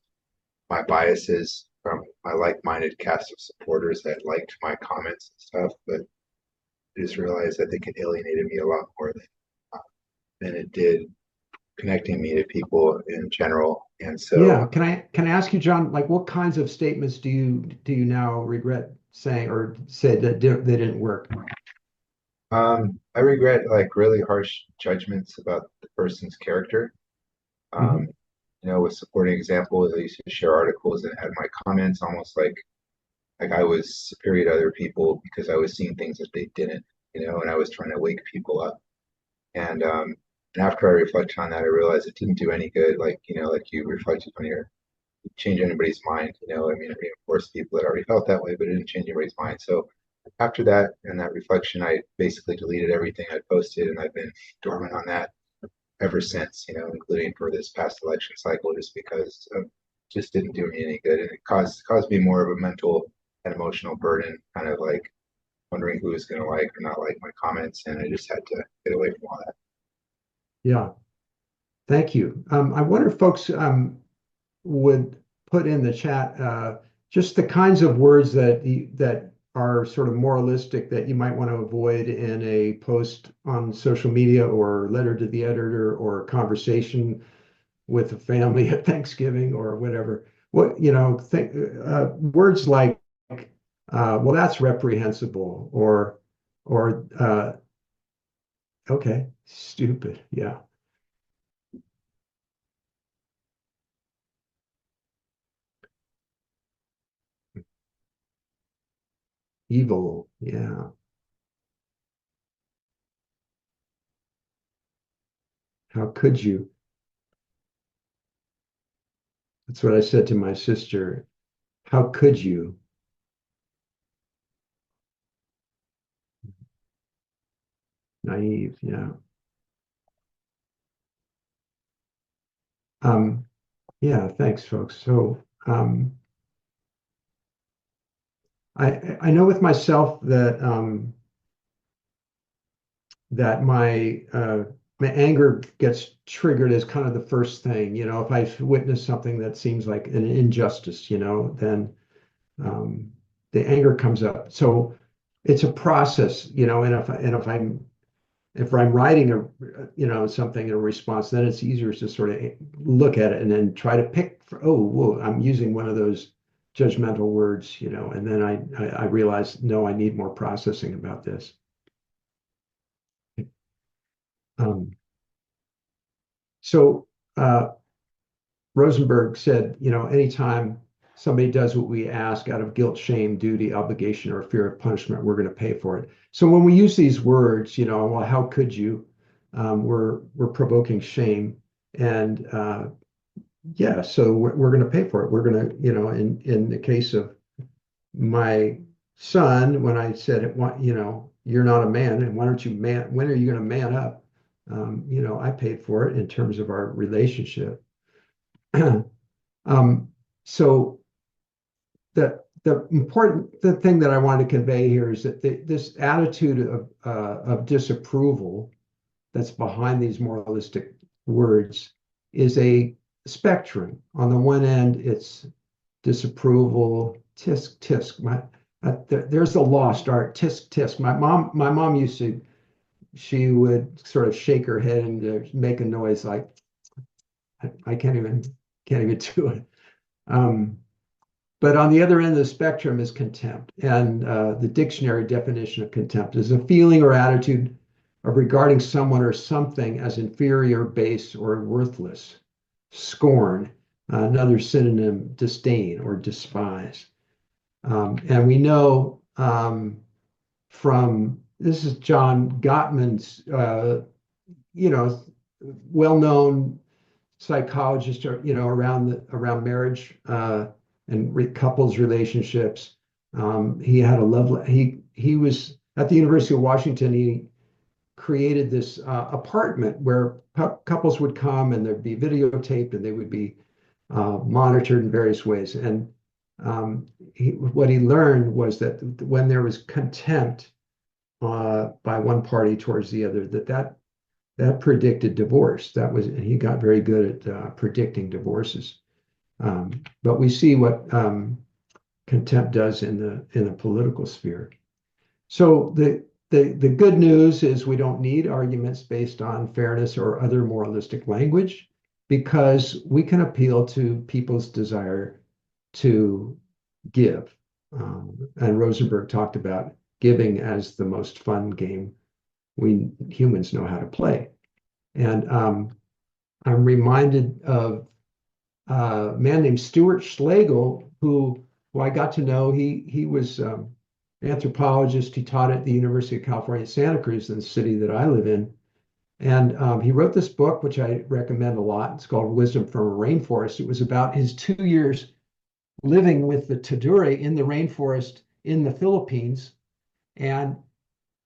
my biases from my like-minded cast of supporters that liked my comments and stuff. But I just realized I think it alienated me a lot more than it did connecting me to people in general. And so, yeah, can I ask you, John, like what kinds of statements do you now regret saying or said that they didn't work? I regret like really harsh judgments about the person's character. Mhm. With supporting examples, I used to share articles and add my comments almost like I was superior to other people because I was seeing things that they didn't, and I was trying to wake people up. And after I reflected on that, I realized it didn't do any good. Like, like you reflected on change anybody's mind. I mean, it reinforced people that already felt that way, but it didn't change anybody's mind. So after that and that reflection, I basically deleted everything I posted, and I've been dormant on that ever since, including for this past election cycle, just because it just didn't do me any good. And it caused me more of a mental and emotional burden, kind of like wondering who was going to like or not like my comments. And I just had to get away from all that. Yeah, thank you. I wonder if folks would put in the chat just the kinds of words that are sort of moralistic that you might want to avoid in a post on social media or letter to the editor or conversation with a family at Thanksgiving or whatever. What, words like, well, that's reprehensible, or okay, stupid. Yeah. Evil. Yeah. How could you? That's what I said to my sister. How could you? Naive. Yeah. Yeah, thanks, folks. So I know with myself that that my anger gets triggered as kind of the first thing. If I witness something that seems like an injustice, then the anger comes up. So it's a process, and if I'm writing something in a response, then it's easier to sort of look at it and then try to pick, whoa, I'm using one of those judgmental words, and then I realize, no, I need more processing about this. So Rosenberg said, anytime somebody does what we ask out of guilt, shame, duty, obligation, or fear of punishment, we're going to pay for it. So when we use these words, well, how could you? We're provoking shame, and so we're going to pay for it. We're going to, in the case of my son, when I said, you're not a man, and when are you going to man up? I paid for it in terms of our relationship. So the thing that I want to convey here is that this attitude of disapproval that's behind these moralistic words is a spectrum. On the one end, it's disapproval, tisk tisk. There's the lost art, tisk tisk. My mom used to. She would sort of shake her head and make a noise like, I can't even do it. But on the other end of the spectrum is contempt. And the dictionary definition of contempt is a feeling or attitude of regarding someone or something as inferior, base, or worthless. Scorn, another synonym, disdain or despise. And we know from, this is John Gottman's, well-known psychologist, around marriage and couples relationships. He had a lovely. He was at the University of Washington. He created this apartment where couples would come and there'd be videotaped and they would be monitored in various ways. And what he learned was that when there was contempt by one party towards the other, that predicted divorce. He got very good at predicting divorces. But we see what contempt does in the political sphere. So the good news is we don't need arguments based on fairness or other moralistic language, because we can appeal to people's desire to give. And Rosenberg talked about giving as the most fun game we humans know how to play. And I'm reminded of a man named Stuart Schlegel, who I got to know. He was an anthropologist. He taught at the University of California, Santa Cruz, in the city that I live in. And he wrote this book, which I recommend a lot. It's called Wisdom from a Rainforest. It was about his 2 years living with the Tidure in the rainforest in the Philippines. And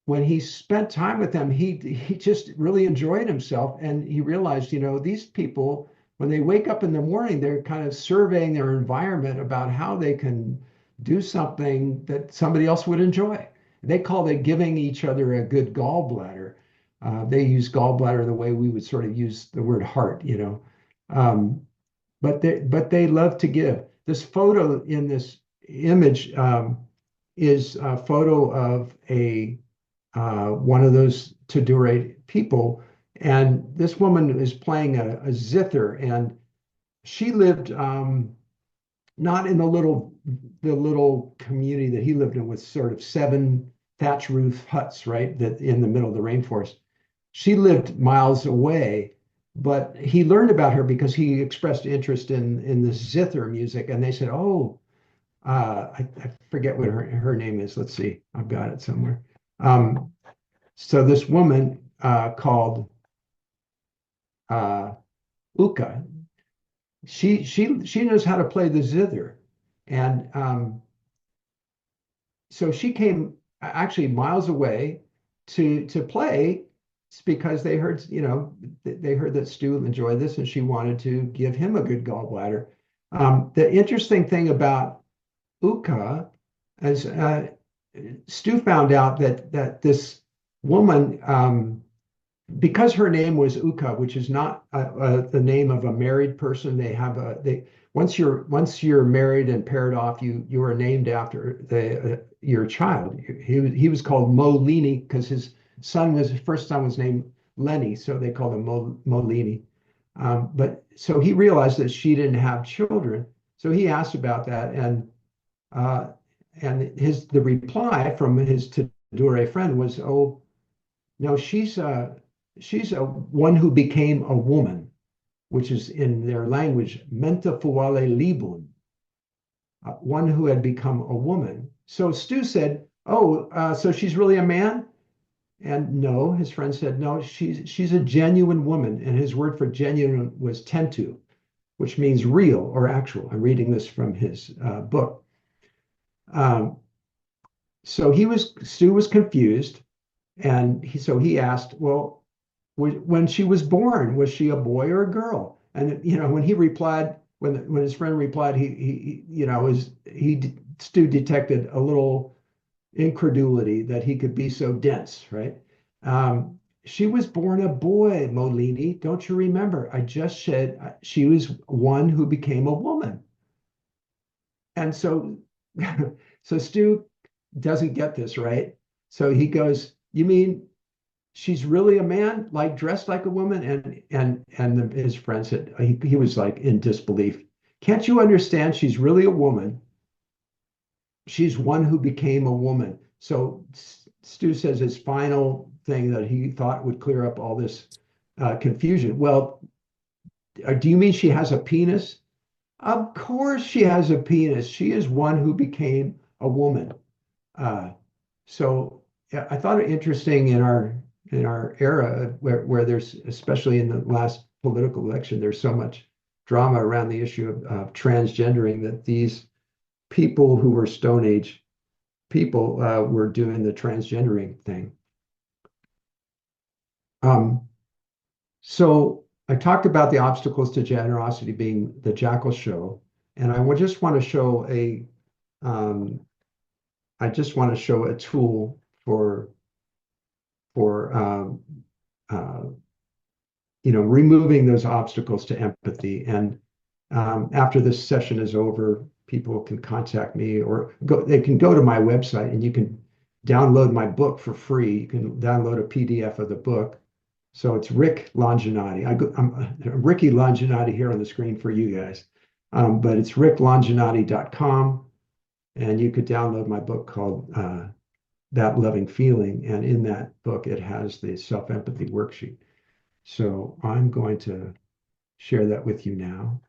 when he spent time with them, he just really enjoyed himself. And he realized, these people, when they wake up in the morning, they're kind of surveying their environment about how they can do something that somebody else would enjoy. They call it giving each other a good gallbladder. They use gallbladder the way we would sort of use the word heart, but they love to give. This photo in this image is a photo of one of those Tidure people, and this woman is playing a zither, and she lived not in the little community that he lived in with sort of 7 thatch roof huts, right, that in the middle of the rainforest. She lived miles away, but he learned about her because he expressed interest in the zither music, and they said, I forget what her name is. Let's see, I've got it somewhere. So this woman called Uka, she knows how to play the zither, and so she came actually miles away to play, because they heard that Stu enjoyed this, and she wanted to give him a good gallbladder. The interesting thing about Uka is Stu found out that this woman because her name was Uka, which is not the name of a married person. Once you're married and paired off, you are named after your child. He was called Molini because his first son was named Lenny, so they called him Molini. But so he realized that she didn't have children, so he asked about that, and the reply from his Tidore friend was, "Oh, no, she's a one who became a woman," which is in their language, menta fuale libun, one who had become a woman. So Stu said, "Oh, so she's really a man?" And no, his friend said, "No, she's a genuine woman." And his word for genuine was tentu, which means real or actual. I'm reading this from his book. So Stu was confused, and he asked, "Well, when she was born, was she a boy or a girl?" And when he replied, when his friend replied, Stu detected a little incredulity that he could be so dense, right? She was born a boy, Molini. Don't you remember? I just said she was one who became a woman. And so, so Stu doesn't get this, right? So he goes, "You mean she's really a man, like dressed like a woman?" And his friend said, he was like in disbelief. "Can't you understand? She's really a woman. She's one who became a woman." So Stu says his final thing that he thought would clear up all this confusion. "Well, do you mean she has a penis?" "Of course she has a penis. She is one who became a woman." Uh, so yeah, I thought it interesting in our era where there's, especially in the last political election, there's so much drama around the issue of transgendering, that these people who were Stone Age people were doing the transgendering thing. So I talked about the obstacles to generosity being the Jackal show, and I just want to show a tool for uh, removing those obstacles to empathy. And after this session is over, people can contact me, or they can go to my website and you can download my book for free. You can download a PDF of the book. So it's Rick Longinotti. I'm Ricky Longinotti here on the screen for you guys. But it's ricklonginotti.com, and you could download my book called That Loving Feeling. And in that book, it has the self-empathy worksheet. So I'm going to share that with you now.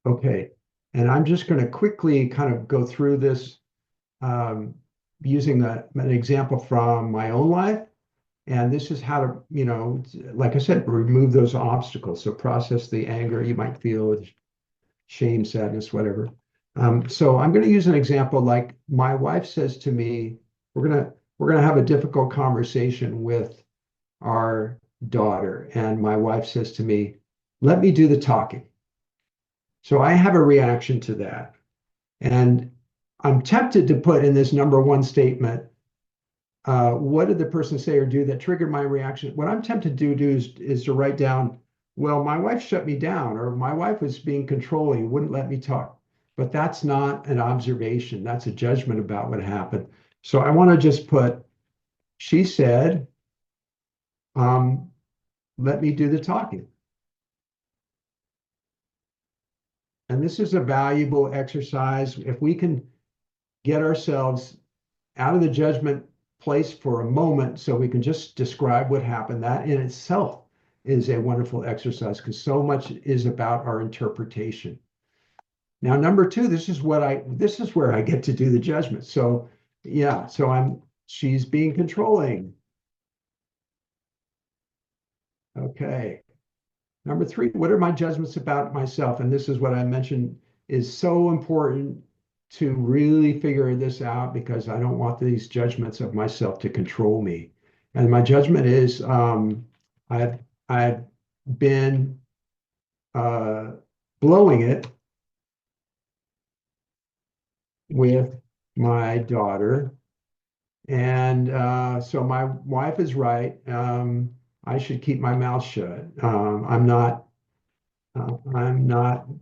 Okay, and I'm just going to quickly kind of go through this using an example from my own life. And this is how to, like I said, remove those obstacles. So process the anger you might feel, shame, sadness, whatever. So I'm going to use an example. Like my wife says to me, we're gonna have a difficult conversation with our daughter, and my wife says to me, "Let me do the talking." So I have a reaction to that, and I'm tempted to put in this number one statement, what did the person say or do that triggered my reaction? What I'm tempted to do is to write down, well, my wife shut me down, or my wife was being controlling, wouldn't let me talk. But that's not an observation. That's a judgment about what happened. So I want to just put, she said, let me do the talking. And this is a valuable exercise. If we can get ourselves out of the judgment place for a moment so we can just describe what happened, that in itself is a wonderful exercise, because so much is about our interpretation. Now, number two, this is where I get to do the judgment. So yeah, she's being controlling. Okay. Number three, what are my judgments about myself? And this is what I mentioned is so important to really figure this out, because I don't want these judgments of myself to control me. And my judgment is I've been blowing it with my daughter. And so my wife is right. I should keep my mouth shut. I'm not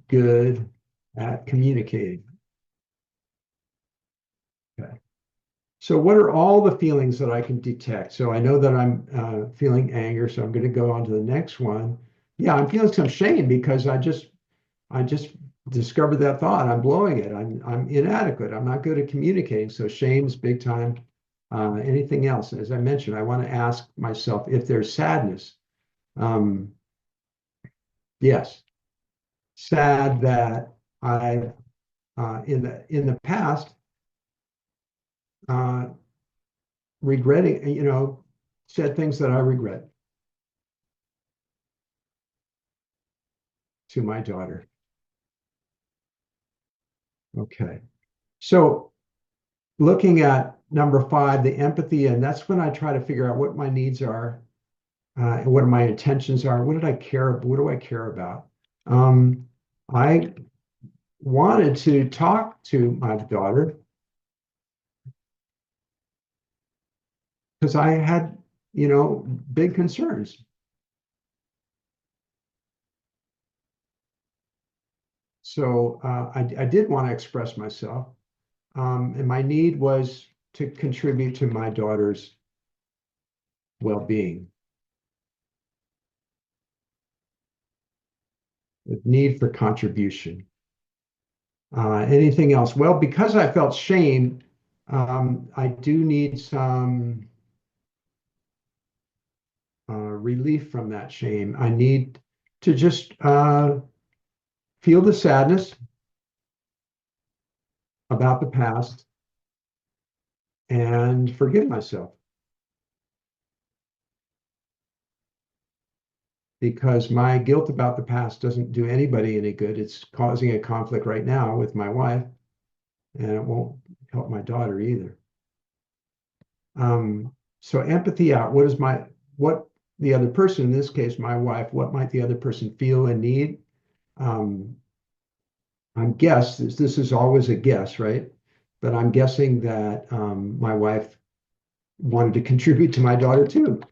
good at communicating. Okay. So what are all the feelings that I can detect? So I know that I'm feeling anger, so I'm going to go on to the next one. Yeah, I'm feeling some shame because I just discovered that thought. I'm blowing it. I'm inadequate. I'm not good at communicating. So shame's big time. Anything else? As I mentioned, I want to ask myself if there's sadness. Um, yes, sad that I in the past uh, regretting, said things that I regret to my daughter. Okay, so looking at number 5, the empathy, and that's when I try to figure out what my needs are, and what my intentions are. What do I care about? I wanted to talk to my daughter because I had, big concerns. So I did want to express myself, and my need was to contribute to my daughter's well-being. The need for contribution. Anything else? Well, because I felt shame, I do need some relief from that shame. I need to just feel the sadness about the past and forgive myself. Because my guilt about the past doesn't do anybody any good. It's causing a conflict right now with my wife, and it won't help my daughter either. So empathy out. What the other person, in this case, my wife, what might the other person feel and need? I'm guess this is always a guess, right? But I'm guessing that my wife wanted to contribute to my daughter too,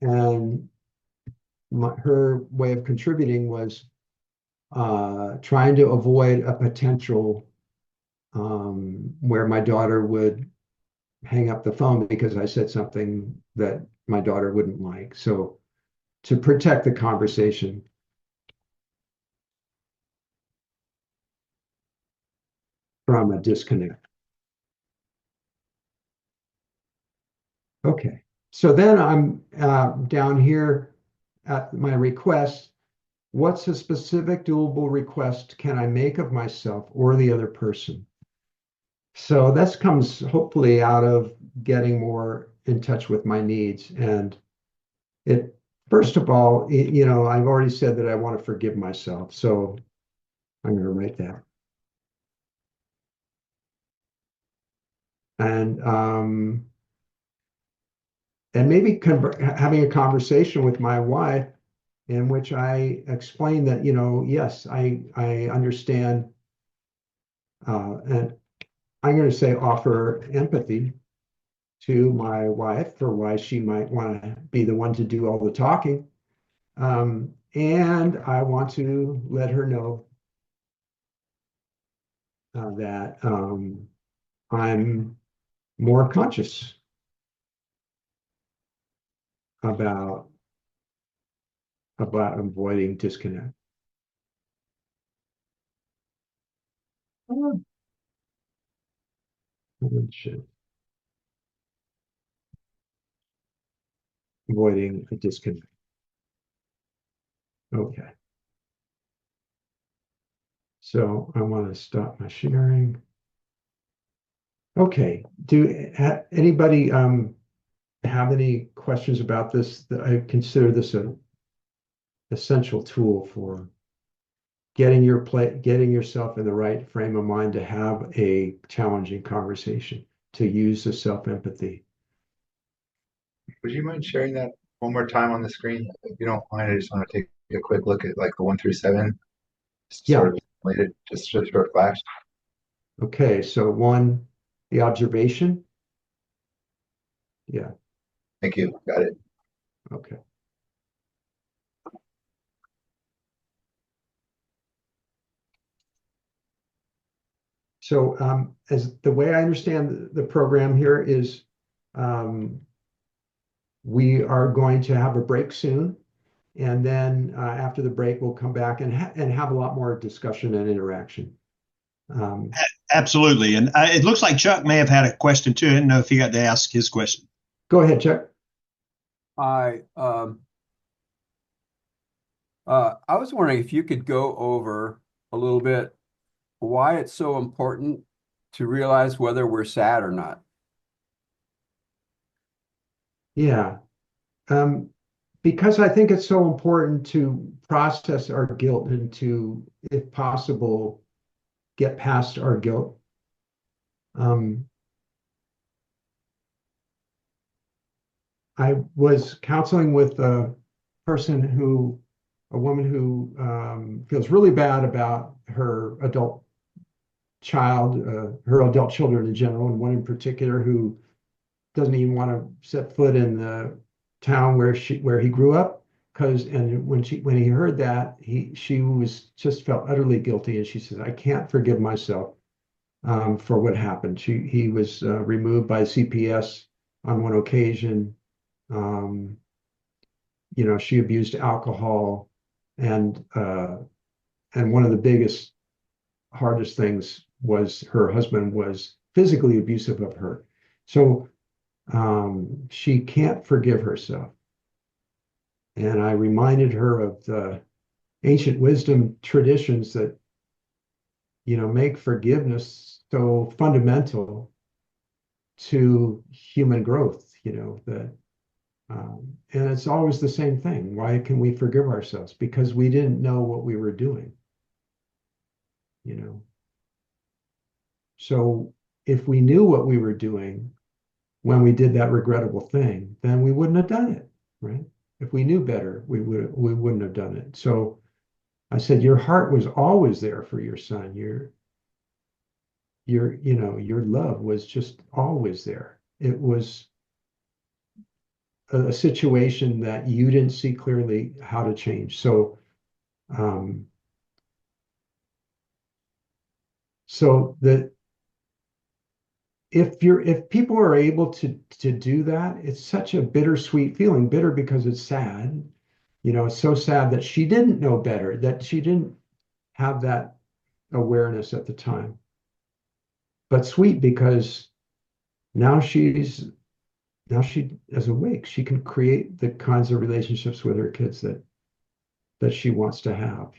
and her way of contributing was trying to avoid a potential where my daughter would hang up the phone because I said something that my daughter wouldn't like. So to protect the conversation from a disconnect. Okay. So then I'm down here at my request. What's a specific doable request can I make of myself or the other person? So that comes hopefully out of getting more in touch with my needs. And it, first of all, I've already said that I want to forgive myself. So I'm going to write that. And maybe having a conversation with my wife in which I explain that, yes, I understand, and I'm going to say offer empathy to my wife for why she might want to be the one to do all the talking. And I want to let her know that I'm more conscious about avoiding disconnect. Avoiding a disconnect. Okay. So I want to stop my sharing. Okay. Do anybody have any questions about this? I consider this an essential tool for getting yourself in the right frame of mind to have a challenging conversation, to use the self-empathy. Would you mind sharing that one more time on the screen? If you don't mind, I just want to take a quick look at like the 1 through 7. Just Yeah. sort of related, just for a flash. Okay, so 1 the observation. Yeah. Thank you. Got it. Okay. So as the way I understand the program here is we are going to have a break soon. And then after the break, we'll come back and have a lot more discussion and interaction. Absolutely. And it looks like Chuck may have had a question too. I didn't know if he got to ask his question. Go ahead, Chuck. I was wondering if you could go over a little bit why it's so important to realize whether we're sad or not. Yeah. Because I think it's so important to process our guilt and to, if possible, get past our guilt. I was counseling with a woman who feels really bad about her adult child, her adult children in general, and one in particular who doesn't even want to set foot in the town where he grew up. And when he heard that, she was just felt utterly guilty, and she said, "I can't forgive myself for what happened." He was removed by CPS on one occasion. She abused alcohol, and one of the biggest, hardest things was her husband was physically abusive of her. So she can't forgive herself. And I reminded her of the ancient wisdom traditions that, make forgiveness so fundamental to human growth, that, and it's always the same thing. Why can we forgive ourselves? Because we didn't know what we were doing, So if we knew what we were doing when we did that regrettable thing, then we wouldn't have done it, right? If we knew better, we wouldn't have done it. So I said, your heart was always there for your son. Your love was just always there. It was a situation that you didn't see clearly how to change. So if people are able to do that, it's such a bittersweet feeling. Bitter because it's sad. It's so sad that she didn't know better, that she didn't have that awareness at the time. But sweet because now she is awake. She can create the kinds of relationships with her kids that she wants to have,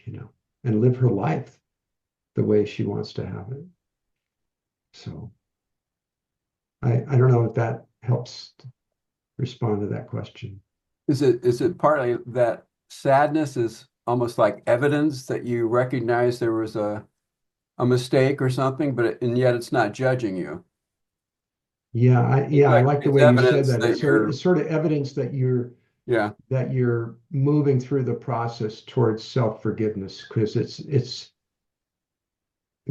and live her life the way she wants to have it. So I don't know if that helps respond to that question. Is it partly that sadness is almost like evidence that you recognize there was a mistake or something, and yet it's not judging you? Yeah, I like the way you said that. It's sort of evidence that you're moving through the process towards self-forgiveness, because it's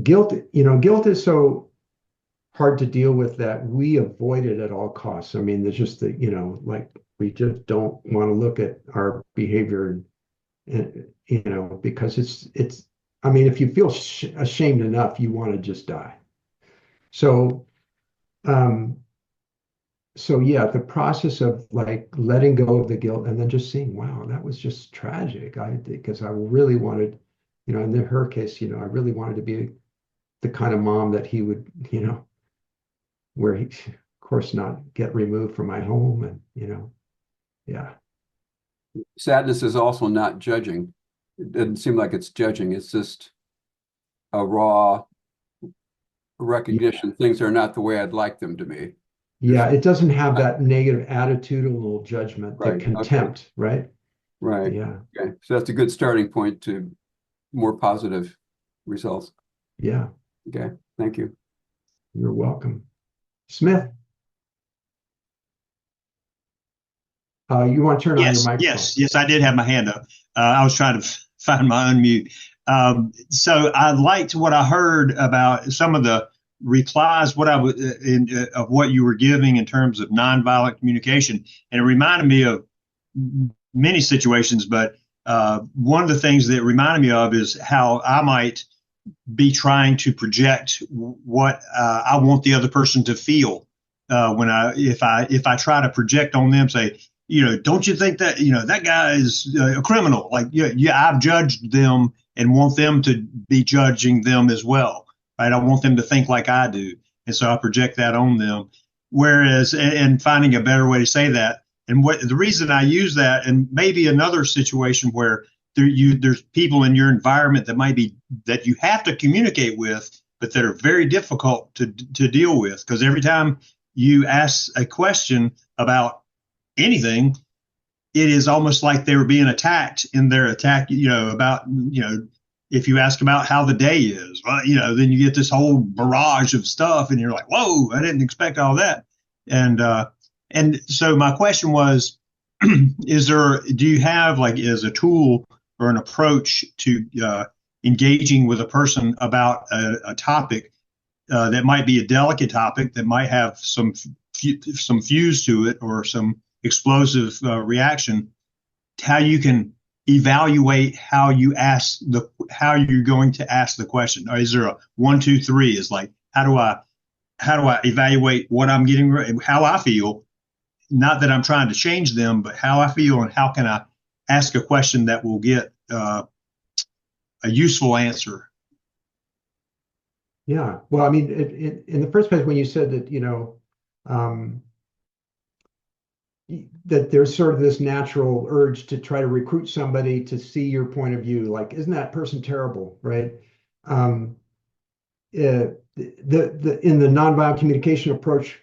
guilt. Guilt is so hard to deal with that we avoid it at all costs. I mean, there's just like we just don't want to look at our behavior, and because it's. I mean, if you feel ashamed enough, you want to just die. So yeah, the process of like letting go of the guilt and then just seeing, wow, that was just tragic. Because I really wanted, in her case, I really wanted to be the kind of mom that he would, where he, of course, not get removed from my home, and yeah. Sadness is also not judging. It doesn't seem like it's judging. It's just a raw recognition. Yeah. Things are not the way I'd like them to be. Yeah, it doesn't have that negative attitudinal judgment, right, the contempt, okay. Right? Right. Yeah. Okay. So that's a good starting point to more positive results. Yeah. Okay. Thank you. You're welcome. Smith. You want to turn on your microphone? Yes, I did have my hand up. I was trying to find my unmute. So I liked what I heard about some of the replies what I was of what you were giving in terms of nonviolent communication, and it reminded me of many situations. But one of the things that it reminded me of is how I might be trying to project what I want the other person to feel if I try to project on them, say, don't you think that that guy is a criminal? Like, yeah, I've judged them and want them to be judging them as well, right? I want them to think like I do, and so I project that on them. Whereas, and finding a better way to say that, and what the reason I use that, and maybe another situation where there's people in your environment that you have to communicate with, but that are very difficult to deal with, because every time you ask a question about anything, it is almost like they were being attacked in their attack, about, if you ask about how the day is, well, then you get this whole barrage of stuff and you're like, whoa, I didn't expect all that. And so my question was, do you have as a tool or an approach to engaging with a person about a topic that might be a delicate topic, that might have some fuse to it or some explosive reaction, how you can evaluate how you're going to ask the question? Or is there a 1, 2, 3? Is like, how do I evaluate what I'm getting, how I feel? Not that I'm trying to change them, but how I feel, and how can I ask a question that will get a useful answer? Yeah. Well, I mean, in the first place, when you said that, that there's sort of this natural urge to try to recruit somebody to see your point of view, like, isn't that person terrible, right? In the nonviolent communication approach,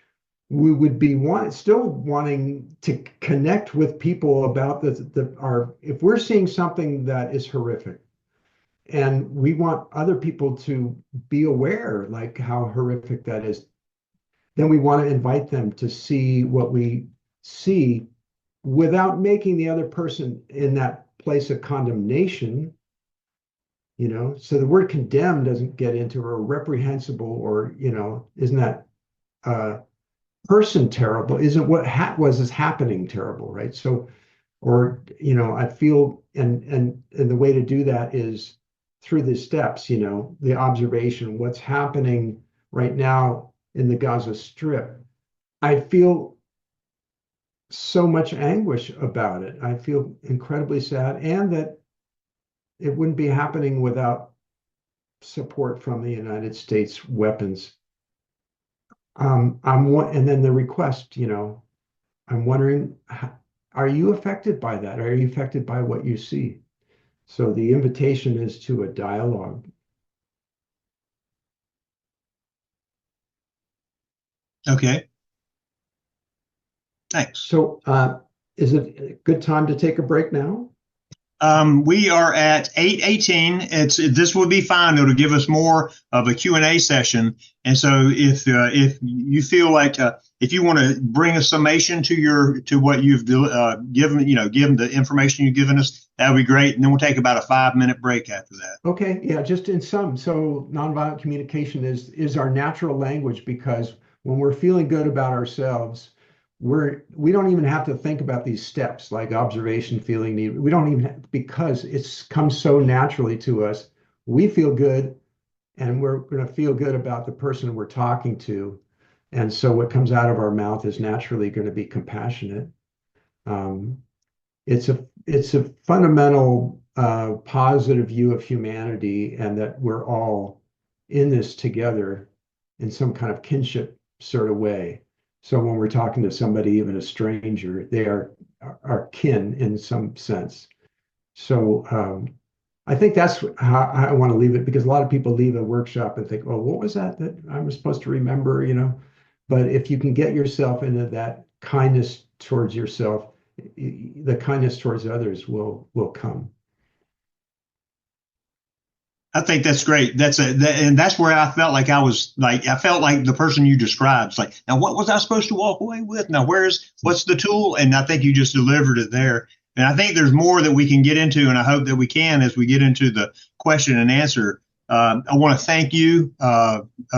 we would be still wanting to connect with people about if we're seeing something that is horrific, and we want other people to be aware, like, how horrific that is, then we want to invite them to see what we see without making the other person in that place of condemnation. So the word condemn doesn't get into, or reprehensible, or isn't that person terrible, isn't what is happening terrible, right? So, or I feel, and the way to do that is through the steps, the observation, what's happening right now in the Gaza Strip. I feel so much anguish about it. I feel incredibly sad, and that it wouldn't be happening without support from the United States weapons. And then the request, I'm wondering, are you affected by that? Are you affected by what you see? So the invitation is to a dialogue. Okay. Thanks. So is it a good time to take a break now? We are at 8:18. This would be fine. It'll give us more of a Q&A session. And so if you feel like if you want to bring a summation to what you've given, given the information you've given us, that would be great. And then we'll take about a 5-minute break after that. Okay. Yeah. Just in sum. So nonviolent communication is our natural language, because when we're feeling good about ourselves, we don't even have to think about these steps like observation, feeling, need. We don't even because it's comes so naturally to us. We feel good, and we're going to feel good about the person we're talking to. And so what comes out of our mouth is naturally going to be compassionate. It's a fundamental positive view of humanity, and that we're all in this together in some kind of kinship sort of way. So when we're talking to somebody, even a stranger, they are kin in some sense. So I think that's how I want to leave it, because a lot of people leave a workshop and think, oh, what was that I'm supposed to remember, But if you can get yourself into that kindness towards yourself, the kindness towards others will come. I think that's great. And that's where I felt like I felt like the person you described. It's like, now what was I supposed to walk away with? Now what's the tool? And I think you just delivered it there. And I think there's more that we can get into, and I hope that we can as we get into the question and answer I want to thank you,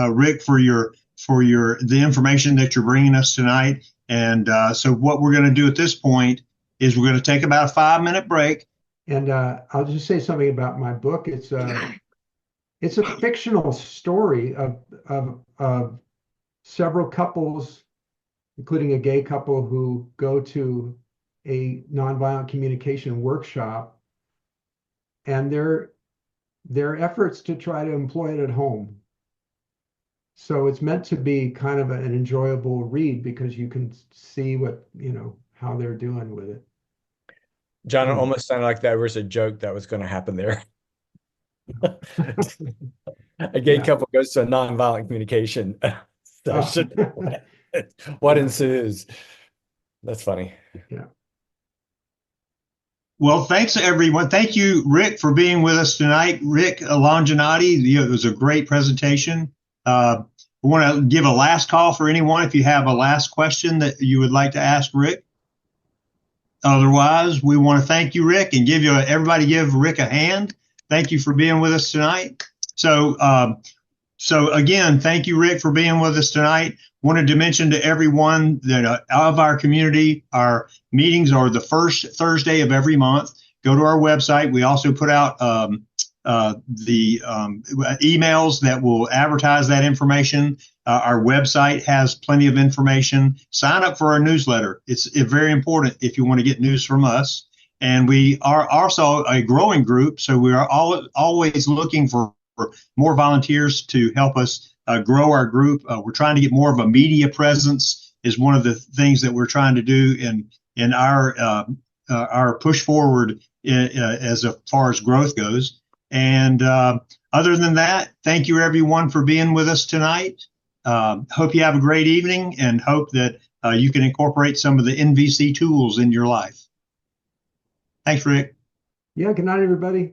Rick, for the information that you're bringing us tonight. And so what we're going to do at this point is we're going to take about a 5-minute break. And I'll just say something about my book. It's a fictional story of several couples, including a gay couple, who go to a nonviolent communication workshop, and their efforts to try to employ it at home. So it's meant to be kind of an enjoyable read because you can see what, how they're doing with it. John, it almost sounded like that was a joke that was going to happen there. A gay couple goes to a nonviolent communication session. What ensues? That's funny. Yeah. Well, thanks everyone. Thank you, Rick, for being with us tonight. Rick Longinotti, it was a great presentation. I want to give a last call for anyone if you have a last question that you would like to ask Rick. Otherwise, we want to thank you, Rick, and everybody give Rick a hand. Thank you for being with us tonight. So again, thank you, Rick, for being with us tonight. Wanted to mention to everyone that of our community, our meetings are the first Thursday of every month. Go to our website. We also put out the emails that will advertise that information. Our website has plenty of information. Sign up for our newsletter. It's very important if you want to get news from us. And we are also a growing group, so we are always looking for more volunteers to help us grow our group. We're trying to get more of a media presence is one of the things that we're trying to do in our push forward as far as growth goes. And other than that, thank you everyone for being with us tonight. Hope you have a great evening and hope that you can incorporate some of the NVC tools in your life. Thanks, Rick. Yeah, good night, everybody.